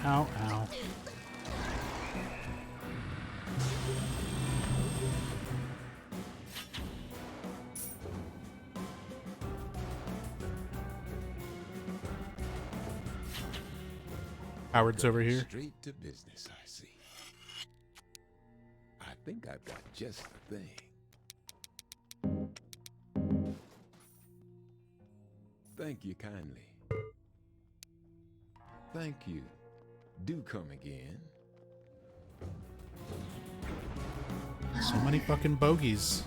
[SPEAKER 1] Ow, ow. Howard's over here.
[SPEAKER 3] Straight to business, I see. I think I've got just the thing. Thank you kindly. Thank you. Do come again.
[SPEAKER 1] So many fucking bogeys.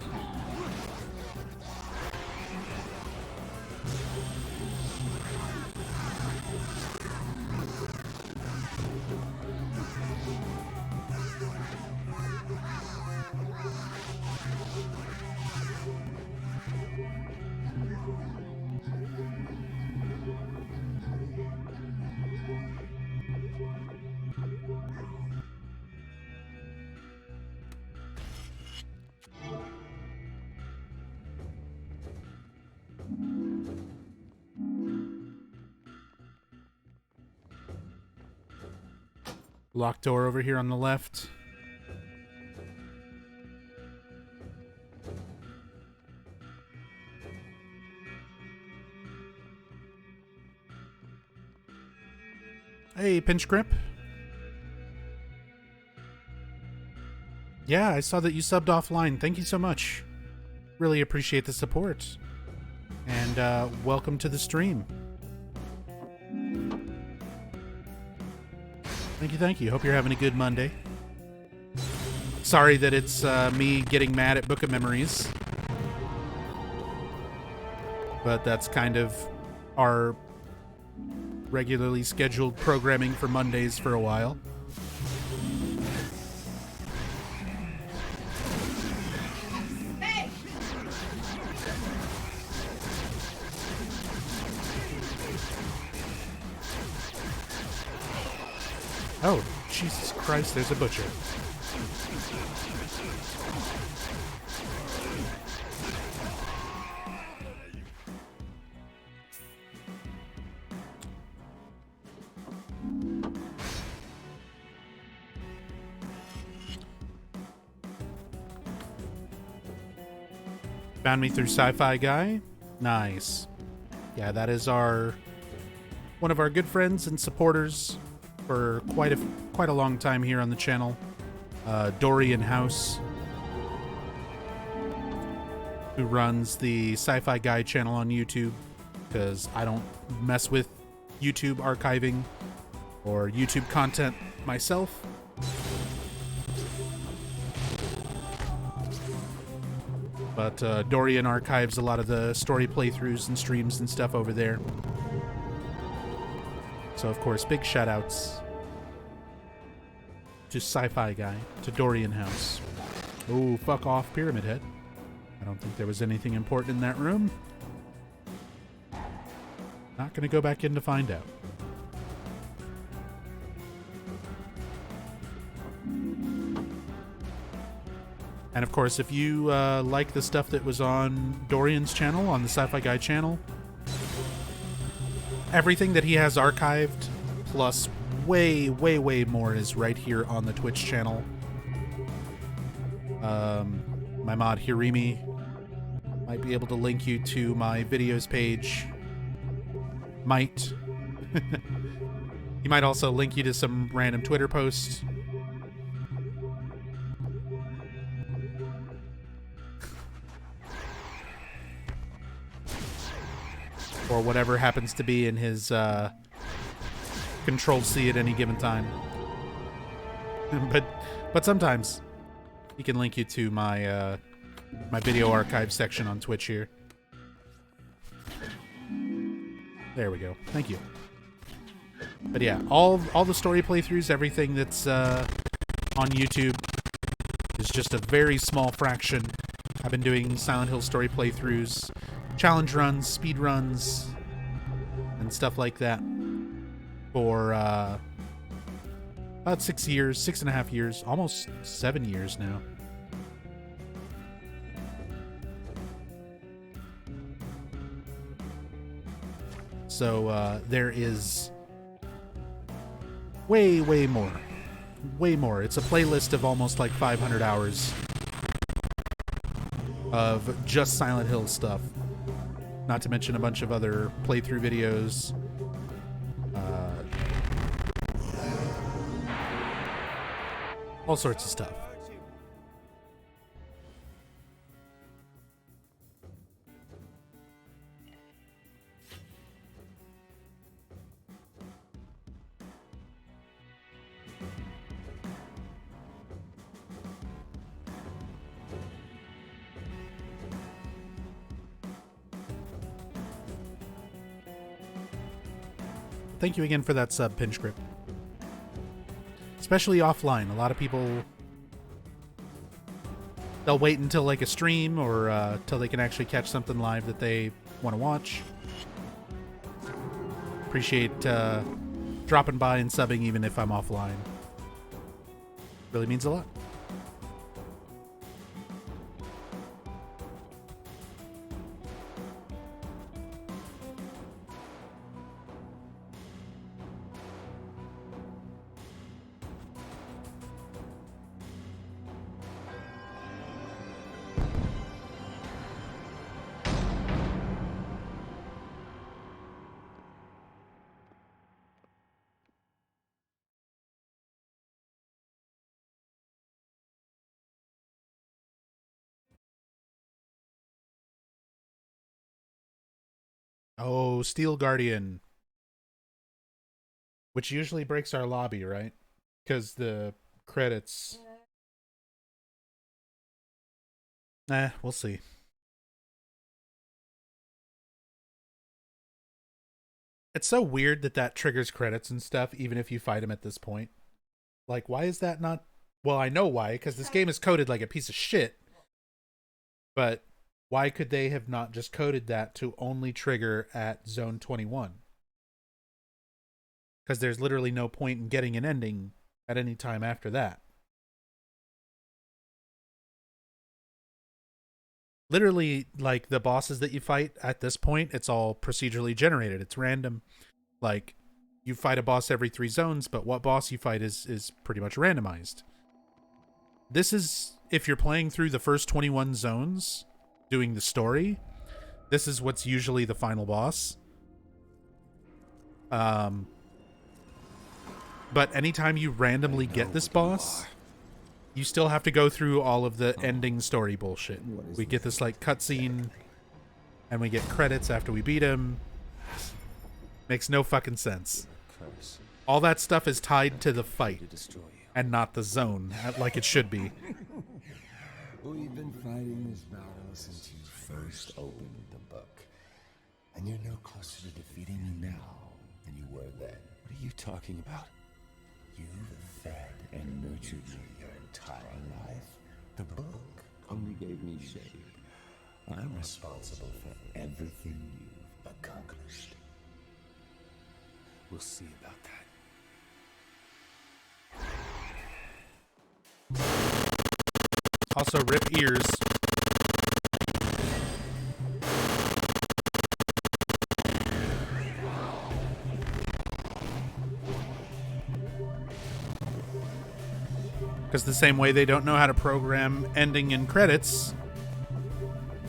[SPEAKER 1] Locked door over here on the left. Hey, Pinch Grip. Yeah, I saw that you subbed offline. Thank you so much. Really appreciate the support. And welcome to the stream. Thank you. Hope you're having a good Monday. Sorry that it's me getting mad at Book of Memories. But that's kind of our regularly scheduled programming for Mondays for a while. Oh, Jesus Christ, there's a butcher. Found me through Sci-Fi Guy? Nice. Yeah, that is one of our good friends and supporters for quite a long time here on the channel, Dorian House, who runs the Sci-Fi Guy channel on YouTube, because I don't mess with YouTube archiving or YouTube content myself. But Dorian archives a lot of the story playthroughs and streams and stuff over there. So, of course, big shout-outs to Sci-Fi Guy, to Dorian House. Oh, fuck off, Pyramid Head. I don't think there was anything important in that room. Not gonna go back in to find out. And, of course, if you like the stuff that was on Dorian's channel, on the Sci-Fi Guy channel, everything that he has archived, plus way, way, way more is right here on the Twitch channel. My mod Hirimi might be able to link you to my videos page. Might. He might also link you to some random Twitter posts. Or whatever happens to be in his Control-C at any given time. but sometimes he can link you to my my video archive section on Twitch here. There we go. Thank you. But yeah, all the story playthroughs, everything that's on YouTube is just a very small fraction. I've been doing Silent Hill story playthroughs, challenge runs, speed runs, and stuff like that for about 6 years, 6.5 years, almost 7 years now. So there is way, way more. Way more. It's a playlist of almost like 500 hours of just Silent Hill stuff. Not to mention a bunch of other playthrough videos. All sorts of stuff. Thank you again for that sub, Pinch Grip. Especially offline. A lot of people, they'll wait until like a stream or till they can actually catch something live that they want to watch. Appreciate dropping by and subbing even if I'm offline. Really means a lot. Oh, Steel Guardian. Which usually breaks our lobby, right? Because the credits... we'll see. It's so weird that that triggers credits and stuff, even if you fight him at this point. Like, why is that not... Well, I know why, because this game is coded like a piece of shit. But why could they have not just coded that to only trigger at Zone 21? Because there's literally no point in getting an ending at any time after that. Literally, like, the bosses that you fight at this point, it's all procedurally generated. It's random. Like, you fight a boss every 3 zones, but what boss you fight is pretty much randomized. This is, if you're playing through the first 21 zones, doing the story, this is what's usually the final boss. But anytime you randomly get this boss, you still have to go through all of the ending story bullshit. We get this, like, cutscene, and we get credits after we beat him. Makes no fucking sense. All that stuff is tied to the fight, and not the zone, like it should be.
[SPEAKER 3] We've been fighting this battle since you first opened the book. And you're no closer to defeating me now than you were then. What are you talking about? You've fed and nurtured me your entire life. The book only gave me shape. I'm responsible for everything you've accomplished. We'll see about that.
[SPEAKER 1] Also, rip ears. Because the same way they don't know how to program ending and credits,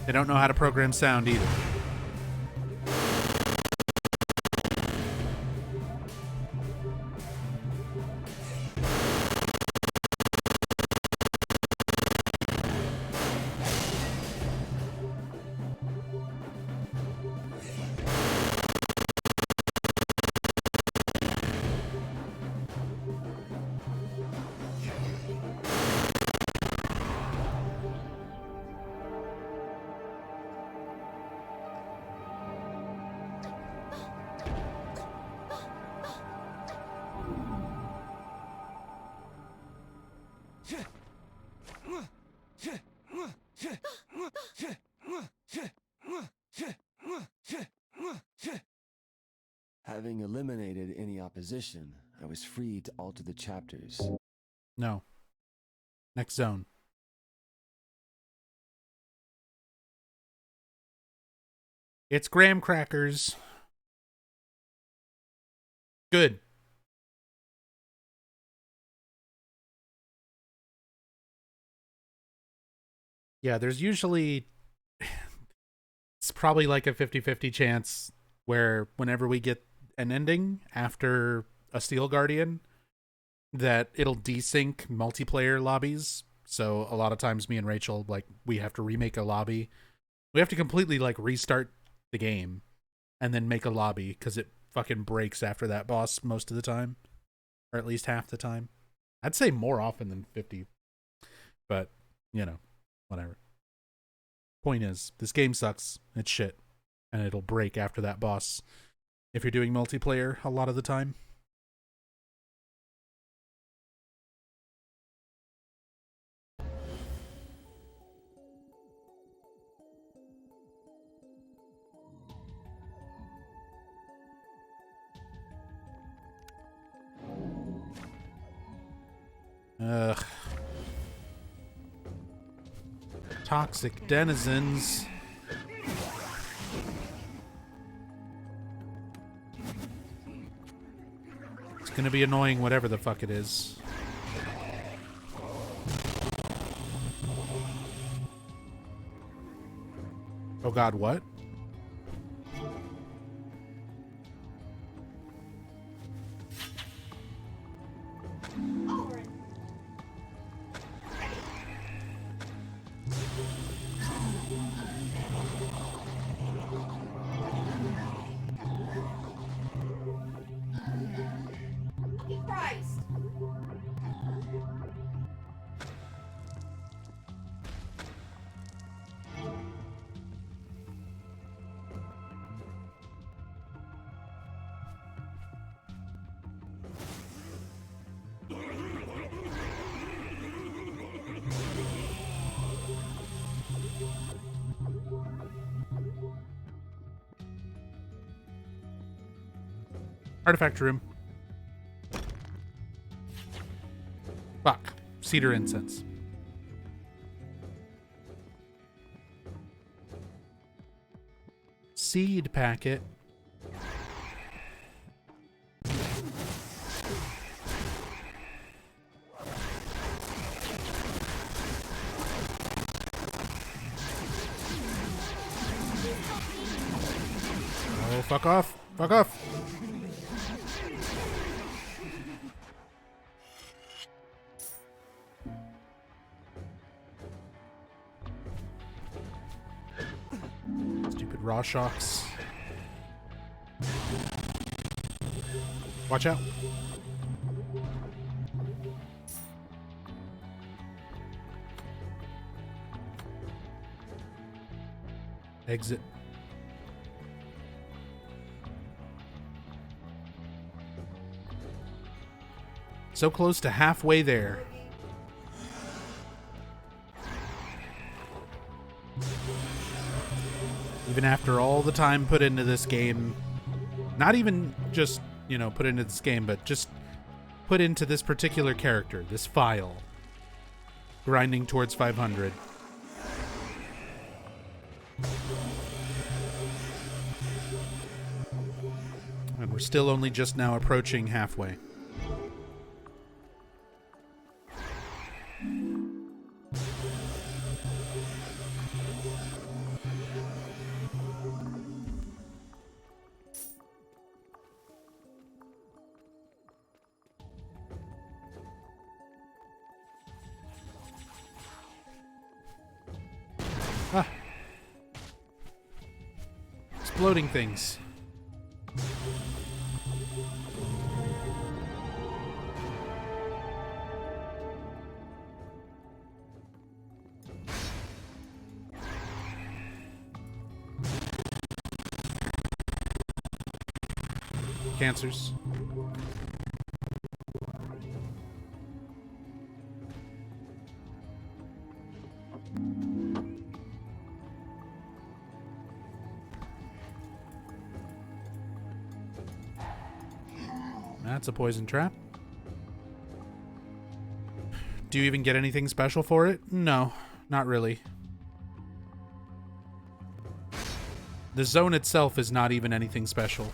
[SPEAKER 1] they don't know how to program sound either.
[SPEAKER 6] Having eliminated any opposition, I was free to alter the chapters.
[SPEAKER 1] No. Next zone. It's graham crackers. Good. Yeah, there's usually... It's probably like a 50-50 chance where whenever we get an ending after a Steel Guardian, that it'll desync multiplayer lobbies. So a lot of times me and Rachel, like, we have to remake a lobby. We have to completely, like, restart the game and then make a lobby because it fucking breaks after that boss most of the time, or at least half the time. I'd say more often than 50, but, you know, whatever. Point is, this game sucks. It's shit. And it'll break after that boss if you're doing multiplayer a lot of the time. Ugh. Toxic denizens. It's gonna be annoying whatever the fuck it is. Oh god, what? Artifact room. Fuck. Cedar incense. Seed packet. Oh, fuck off. Fuck off. Stupid raw shocks. Watch out. Exit. So close to halfway there. Even after all the time put into this game, not even just, you know, put into this game, but just put into this particular character, this file, grinding towards 500. And we're still only just now approaching halfway. Ah. Exploding things. Cancers. That's a poison trap. Do you even get anything special for it? No, not really. The zone itself is not even anything special.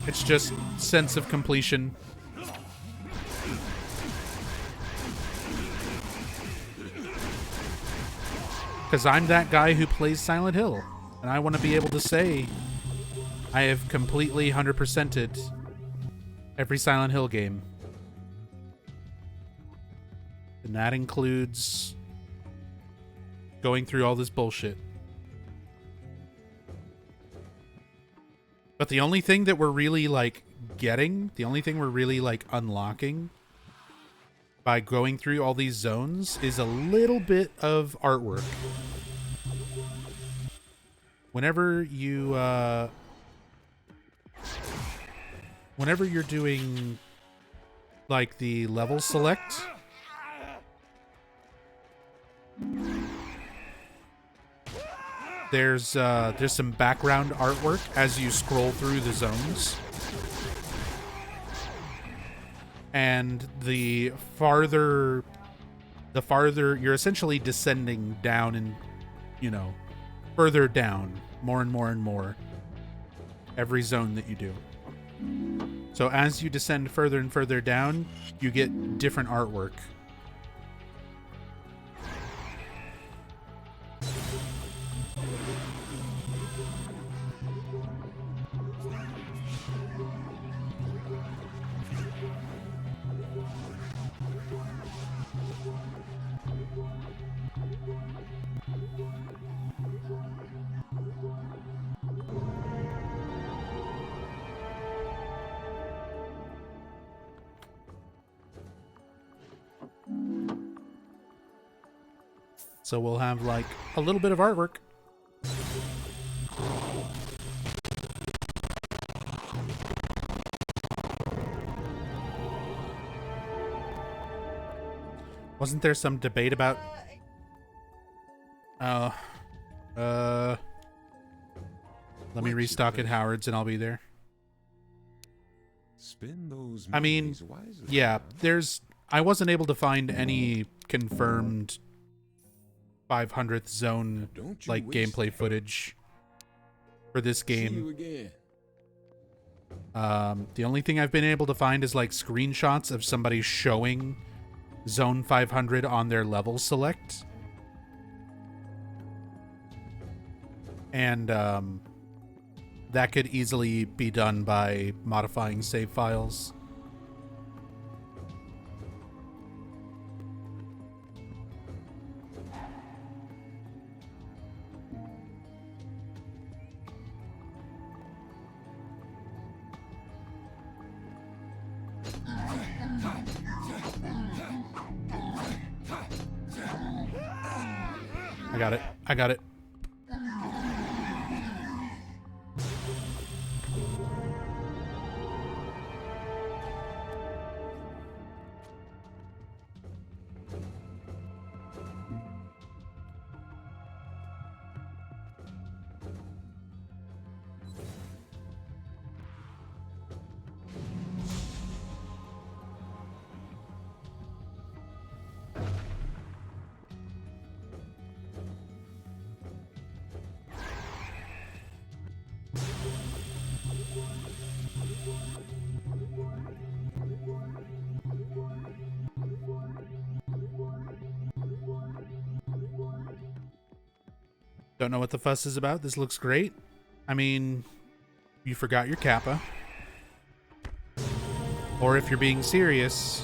[SPEAKER 1] It's just sense of completion. Because I'm that guy who plays Silent Hill. And I want to be able to say I have completely 100%ed every Silent Hill game. And that includes going through all this bullshit. But the only thing that we're really, like, getting, the only thing we're really, like, unlocking by going through all these zones is a little bit of artwork. Whenever you, whenever you're doing, like, the level select, there's some background artwork as you scroll through the zones. And the farther you're essentially descending down and, you know, further down, more and more and more, every zone that you do. So as you descend further and further down, you get different artwork. So we'll have, like, a little bit of artwork. Wasn't there some debate about... Let me restock at Howard's and I'll be there.
[SPEAKER 5] Spend those
[SPEAKER 1] I mean,
[SPEAKER 5] memories wisely,
[SPEAKER 1] yeah,
[SPEAKER 5] huh?
[SPEAKER 1] I wasn't able to find any confirmed 500th zone
[SPEAKER 5] Don't you
[SPEAKER 1] like
[SPEAKER 5] waste
[SPEAKER 1] gameplay footage for this
[SPEAKER 5] See you
[SPEAKER 1] game.
[SPEAKER 5] again.
[SPEAKER 1] The only thing I've been able to find is like screenshots of somebody showing zone 500 on their level select. And that could easily be done by modifying save files. I got it. I got it. Don't know what the fuss is about. This looks great. I mean, you forgot your kappa. Or if you're being serious,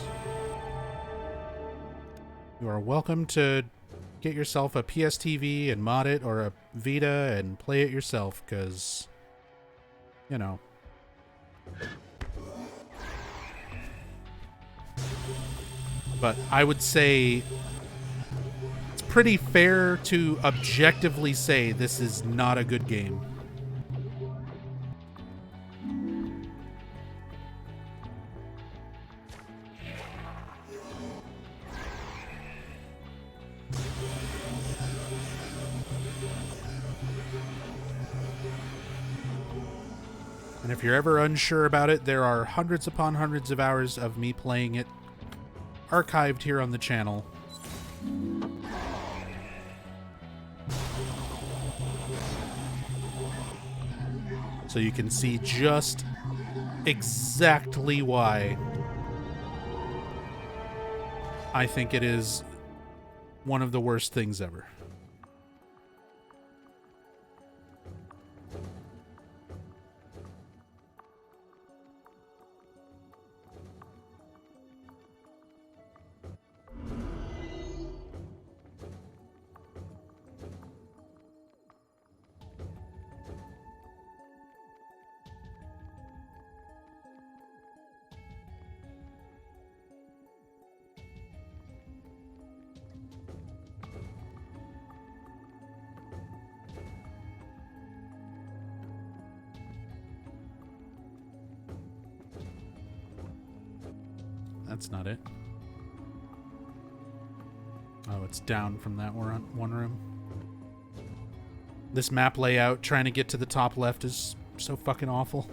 [SPEAKER 1] you are welcome to get yourself a PSTV and mod it, or a Vita and play it yourself, because, you know. But I would say it's pretty fair to objectively say this is not a good game. And if you're ever unsure about it, there are hundreds upon hundreds of hours of me playing it archived here on the channel. So you can see just exactly why I think it is one of the worst things ever. That's not it. Oh, it's down from that one room. This map layout, trying to get to the top left, is so fucking awful.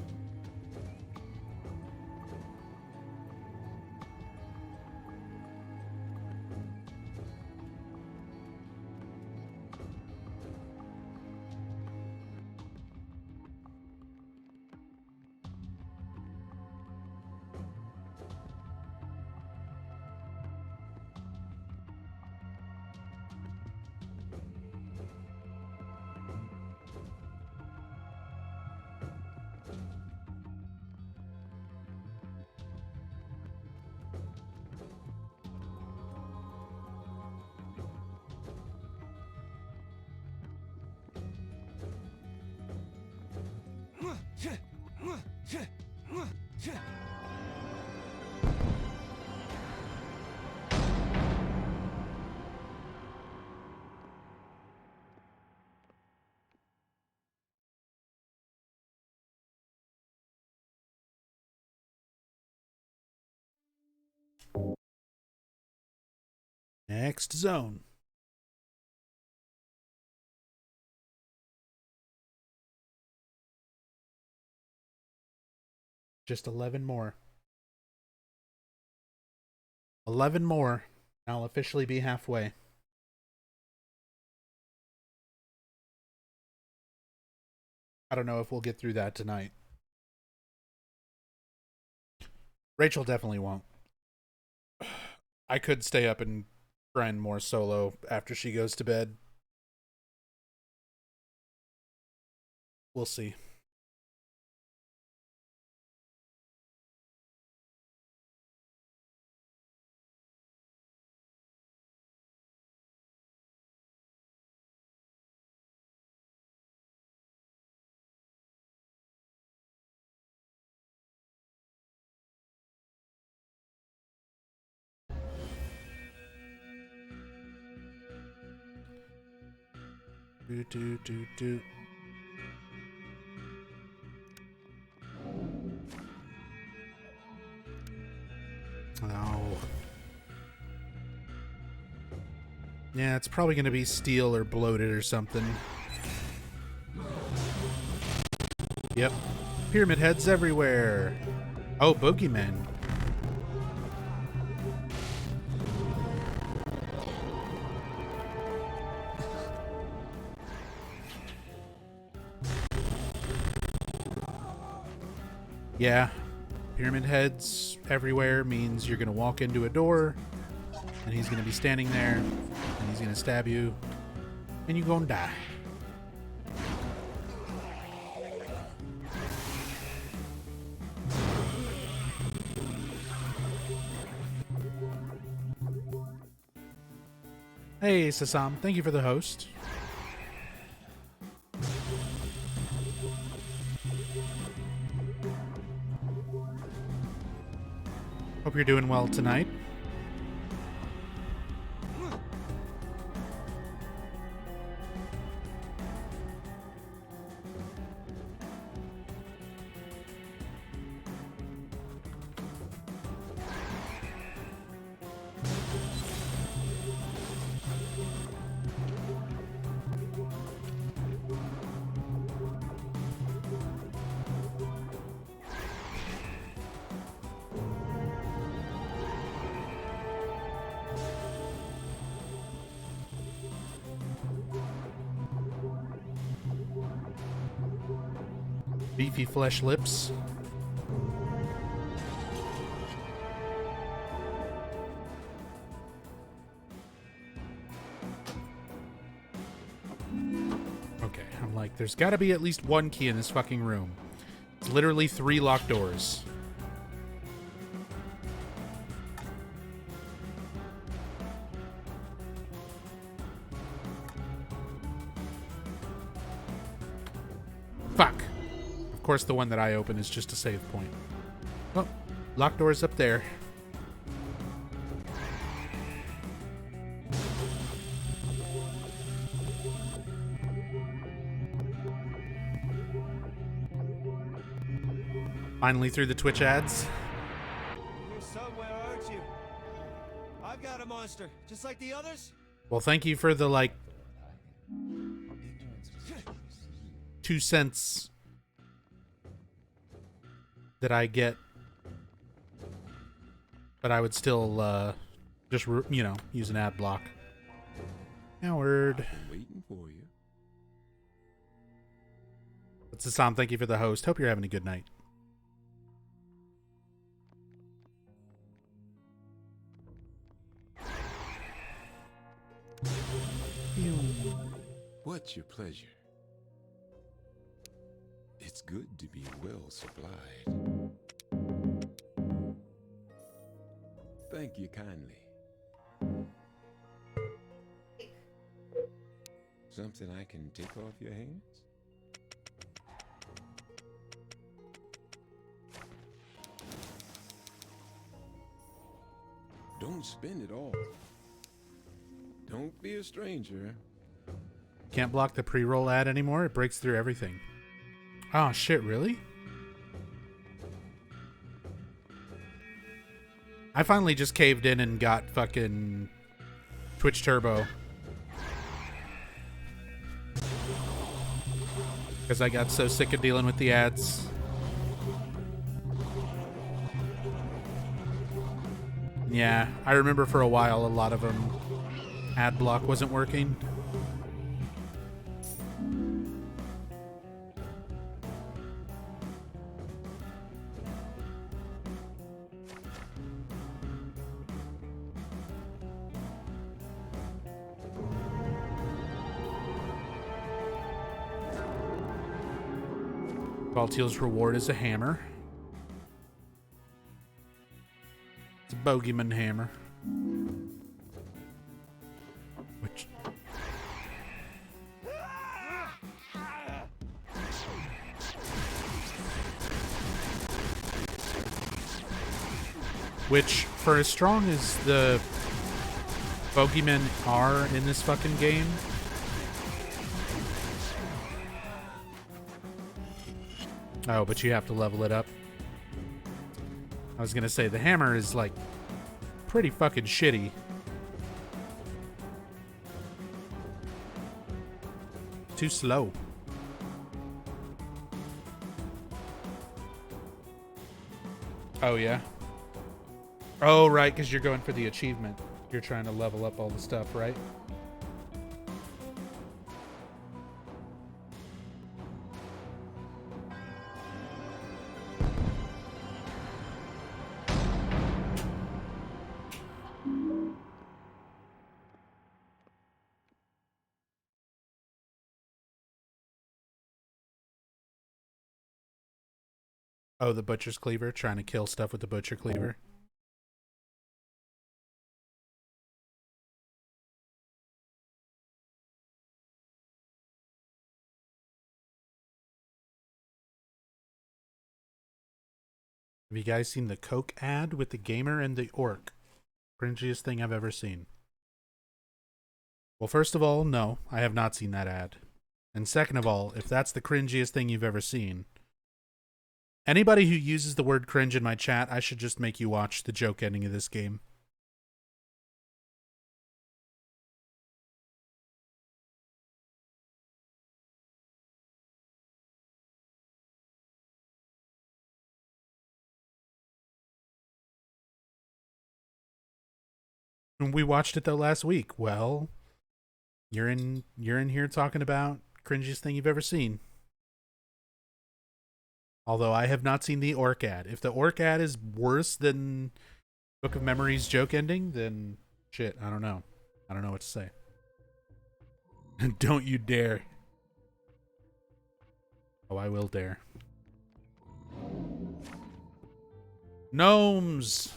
[SPEAKER 1] Next zone. Just 11 more. 11 more. I'll officially be halfway. I don't know if we'll get through that tonight. Rachel definitely won't. I could stay up and grind more solo after she goes to bed. We'll see. Do. Oh. Yeah, it's probably going to be steel or bloated or something. Yep. Pyramid heads everywhere. Oh, boogeymen. Yeah, pyramid heads everywhere means you're going to walk into a door, and he's going to be standing there, and he's going to stab you, and you're going to die. Hey, Sasam, thank you for the host. Hope you're doing well tonight. Beefy flesh lips. Okay, I'm like, there's gotta be at least one key in this fucking room. It's literally 3 locked doors. Fuck. Of course, the one that I open is just a save point. Oh, locked doors up there. Finally through the Twitch ads.
[SPEAKER 7] You're somewhere, aren't you? I've got a monster, just like the others.
[SPEAKER 1] Well, thank you for the, like, 2 cents that I get. But I would still, just, you know, use an ad block. Howard.
[SPEAKER 3] Waiting for you.
[SPEAKER 1] It's Assam, thank you for the host. Hope you're having a good night.
[SPEAKER 3] What's your pleasure? It's good to be well supplied. Thank you kindly. Something I can take off your hands? Don't spend it all. Don't be a stranger.
[SPEAKER 1] Can't block the pre-roll ad anymore. It breaks through everything. Oh, shit, really? I finally just caved in and got fucking Twitch Turbo. Because I got so sick of dealing with the ads. Yeah, I remember for a while a lot of them ad block wasn't working. Baltiel's reward is a hammer. It's a bogeyman hammer. Which... Which, for as strong as the bogeymen are in this fucking game, oh, but you have to level it up. I was gonna say, the hammer is, like, pretty fucking shitty. Too slow. Oh, yeah? Oh, right, because you're going for the achievement. You're trying to level up all the stuff, right? Oh, the butcher's cleaver, trying to kill stuff with the butcher cleaver. Have you guys seen the Coke ad with the gamer and the orc? Cringiest thing I've ever seen. Well, first of all, no, I have not seen that ad. And second of all, if that's the cringiest thing you've ever seen, anybody who uses the word cringe in my chat, I should just make you watch the joke ending of this game. We watched it though last week. Well, you're in here talking about cringiest thing you've ever seen. Although I have not seen the orc ad. If the orc ad is worse than Book of Memories joke ending, then shit, I don't know. I don't know what to say. Don't you dare. Oh, I will dare. Gnomes!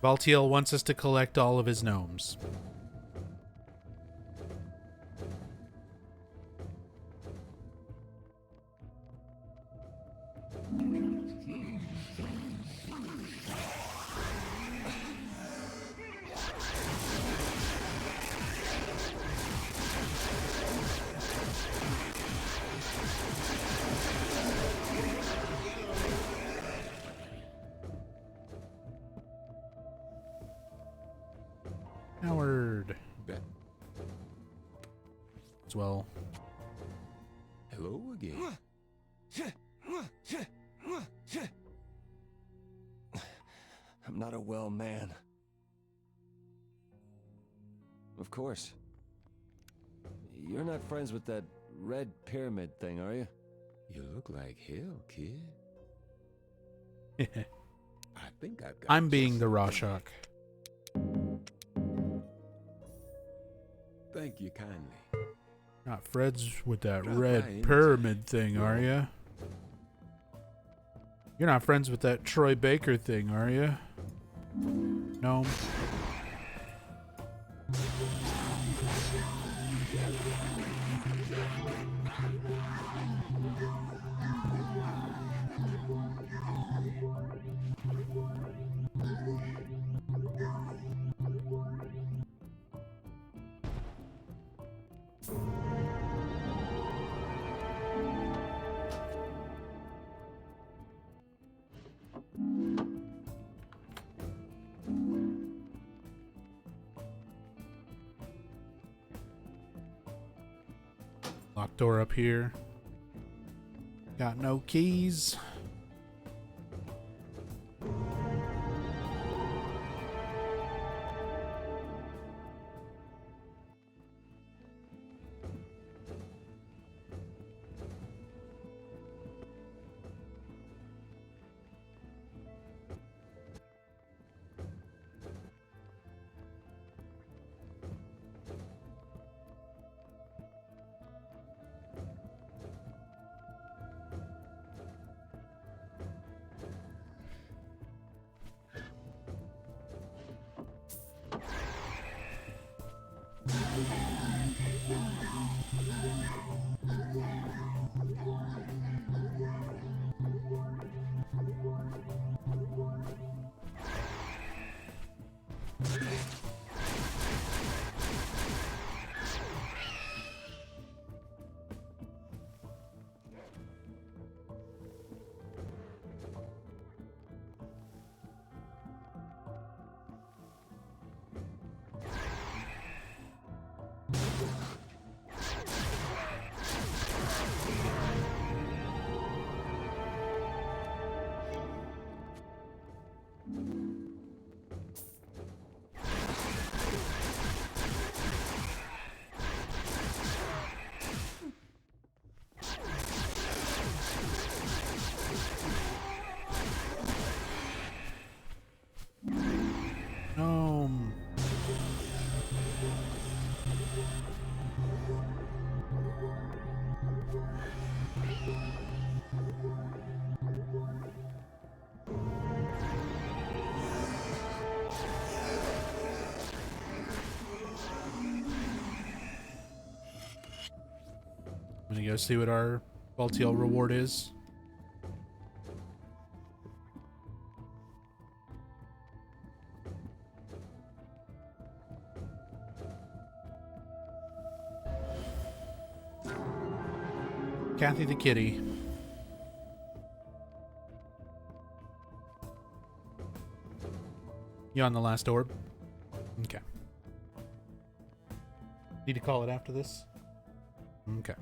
[SPEAKER 1] Baltiel wants us to collect all of his gnomes. Howard.
[SPEAKER 3] Bet.
[SPEAKER 1] As well.
[SPEAKER 3] Hello again.
[SPEAKER 6] I'm not a well man. Of course. You're not friends with that red pyramid thing, are you?
[SPEAKER 3] You look like hell, kid. I think I've got
[SPEAKER 1] I'm being
[SPEAKER 3] just
[SPEAKER 1] the
[SPEAKER 3] what I
[SPEAKER 1] Rorschach.
[SPEAKER 3] Thank you kindly.
[SPEAKER 1] Not friends with that
[SPEAKER 3] Drop
[SPEAKER 1] red
[SPEAKER 3] by anytime.
[SPEAKER 1] pyramid thing, are you? You're not friends with that Troy Baker thing, are you? No. Locked door up here. Got no keys. I'm gonna go see what our Baltiel reward is. Kathy the kitty. You on the last orb? Okay. Need to call it after this? Okay.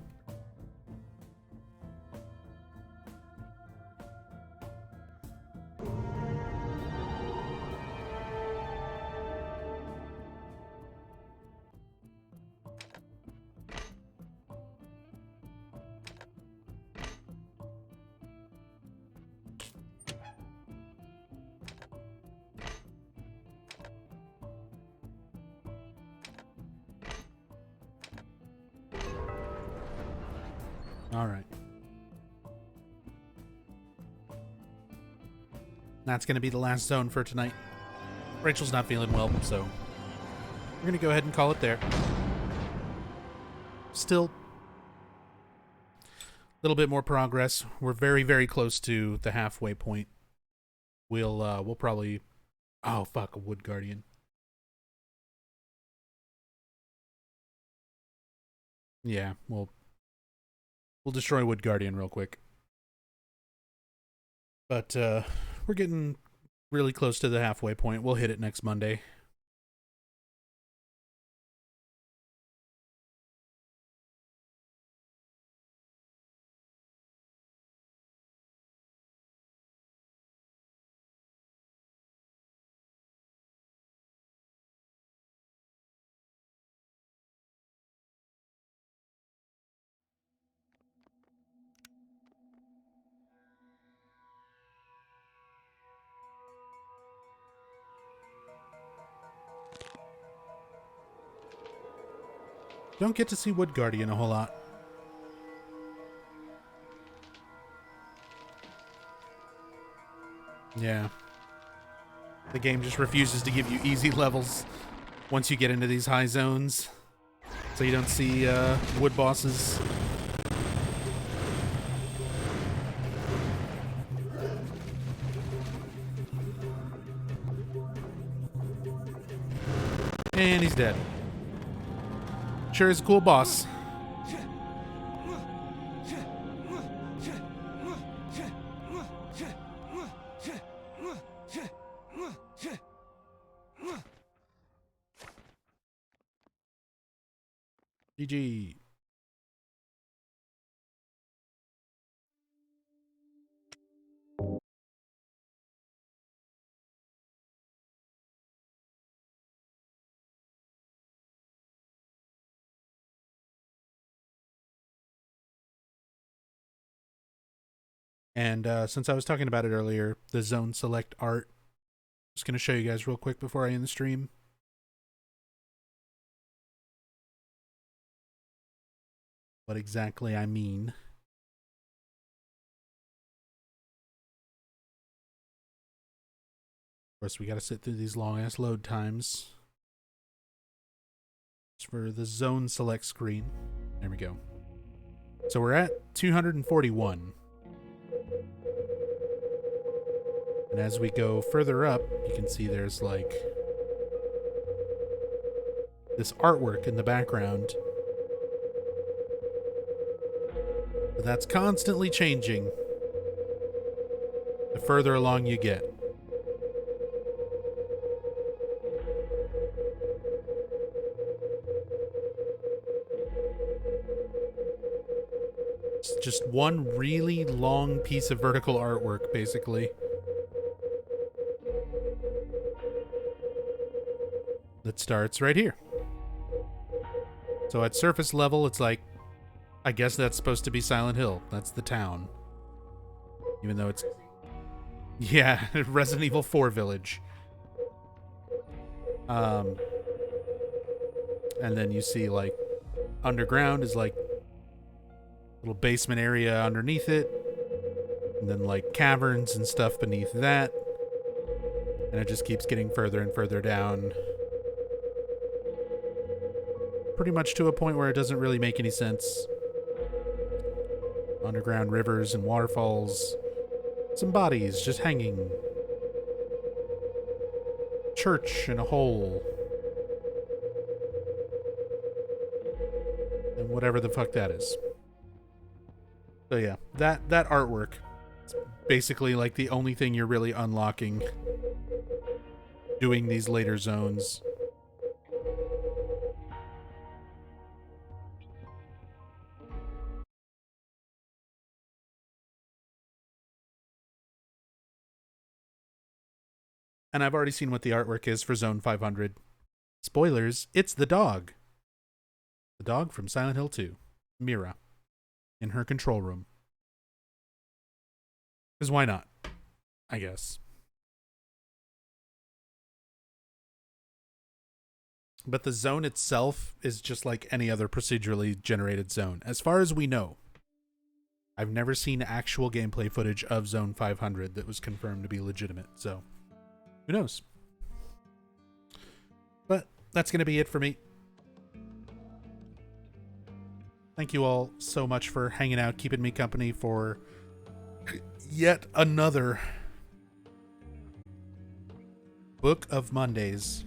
[SPEAKER 1] All right. That's going to be the last zone for tonight. Rachel's not feeling well, so we're going to go ahead and call it there. Still a little bit more progress. We're very, very close to the halfway point. We'll probably... Oh, fuck, a Wood Guardian. Yeah, we'll destroy Wood Guardian real quick. But we're getting really close to the halfway point. We'll hit it next Monday. Don't get to see Wood Guardian a whole lot. Yeah. The game just refuses to give you easy levels once you get into these high zones. So you don't see wood bosses. And he's dead. Sure is a cool boss. GG. And since I was talking about it earlier, the zone select art, just going to show you guys real quick before I end the stream. What exactly I mean. Of course, we got to sit through these long-ass load times. It's for the zone select screen. There we go. So we're at 241. And as we go further up, you can see there's like this artwork in the background. But that's constantly changing the further along you get. It's just one really long piece of vertical artwork, basically. That starts right here. So at surface level, it's like, I guess that's supposed to be Silent Hill. That's the town. Even though it's... Yeah, Resident Evil 4 Village. And then you see, like, underground is, like, little basement area underneath it. And then, like, caverns and stuff beneath that. And it just keeps getting further and further down. Pretty much to a point where it doesn't really make any sense. Underground rivers and waterfalls. Some bodies just hanging. Church in a hole. And whatever the fuck that is. So yeah, that artwork is basically like the only thing you're really unlocking doing these later zones. And I've already seen what the artwork is for Zone 500. Spoilers, it's the dog. The dog from Silent Hill 2. Mira. In her control room. Because why not? I guess. But the zone itself is just like any other procedurally generated zone. As far as we know. I've never seen actual gameplay footage of Zone 500 that was confirmed to be legitimate, so... Who knows? But that's going to be it for me. Thank you all so much for hanging out, keeping me company for yet another Book of Mondays.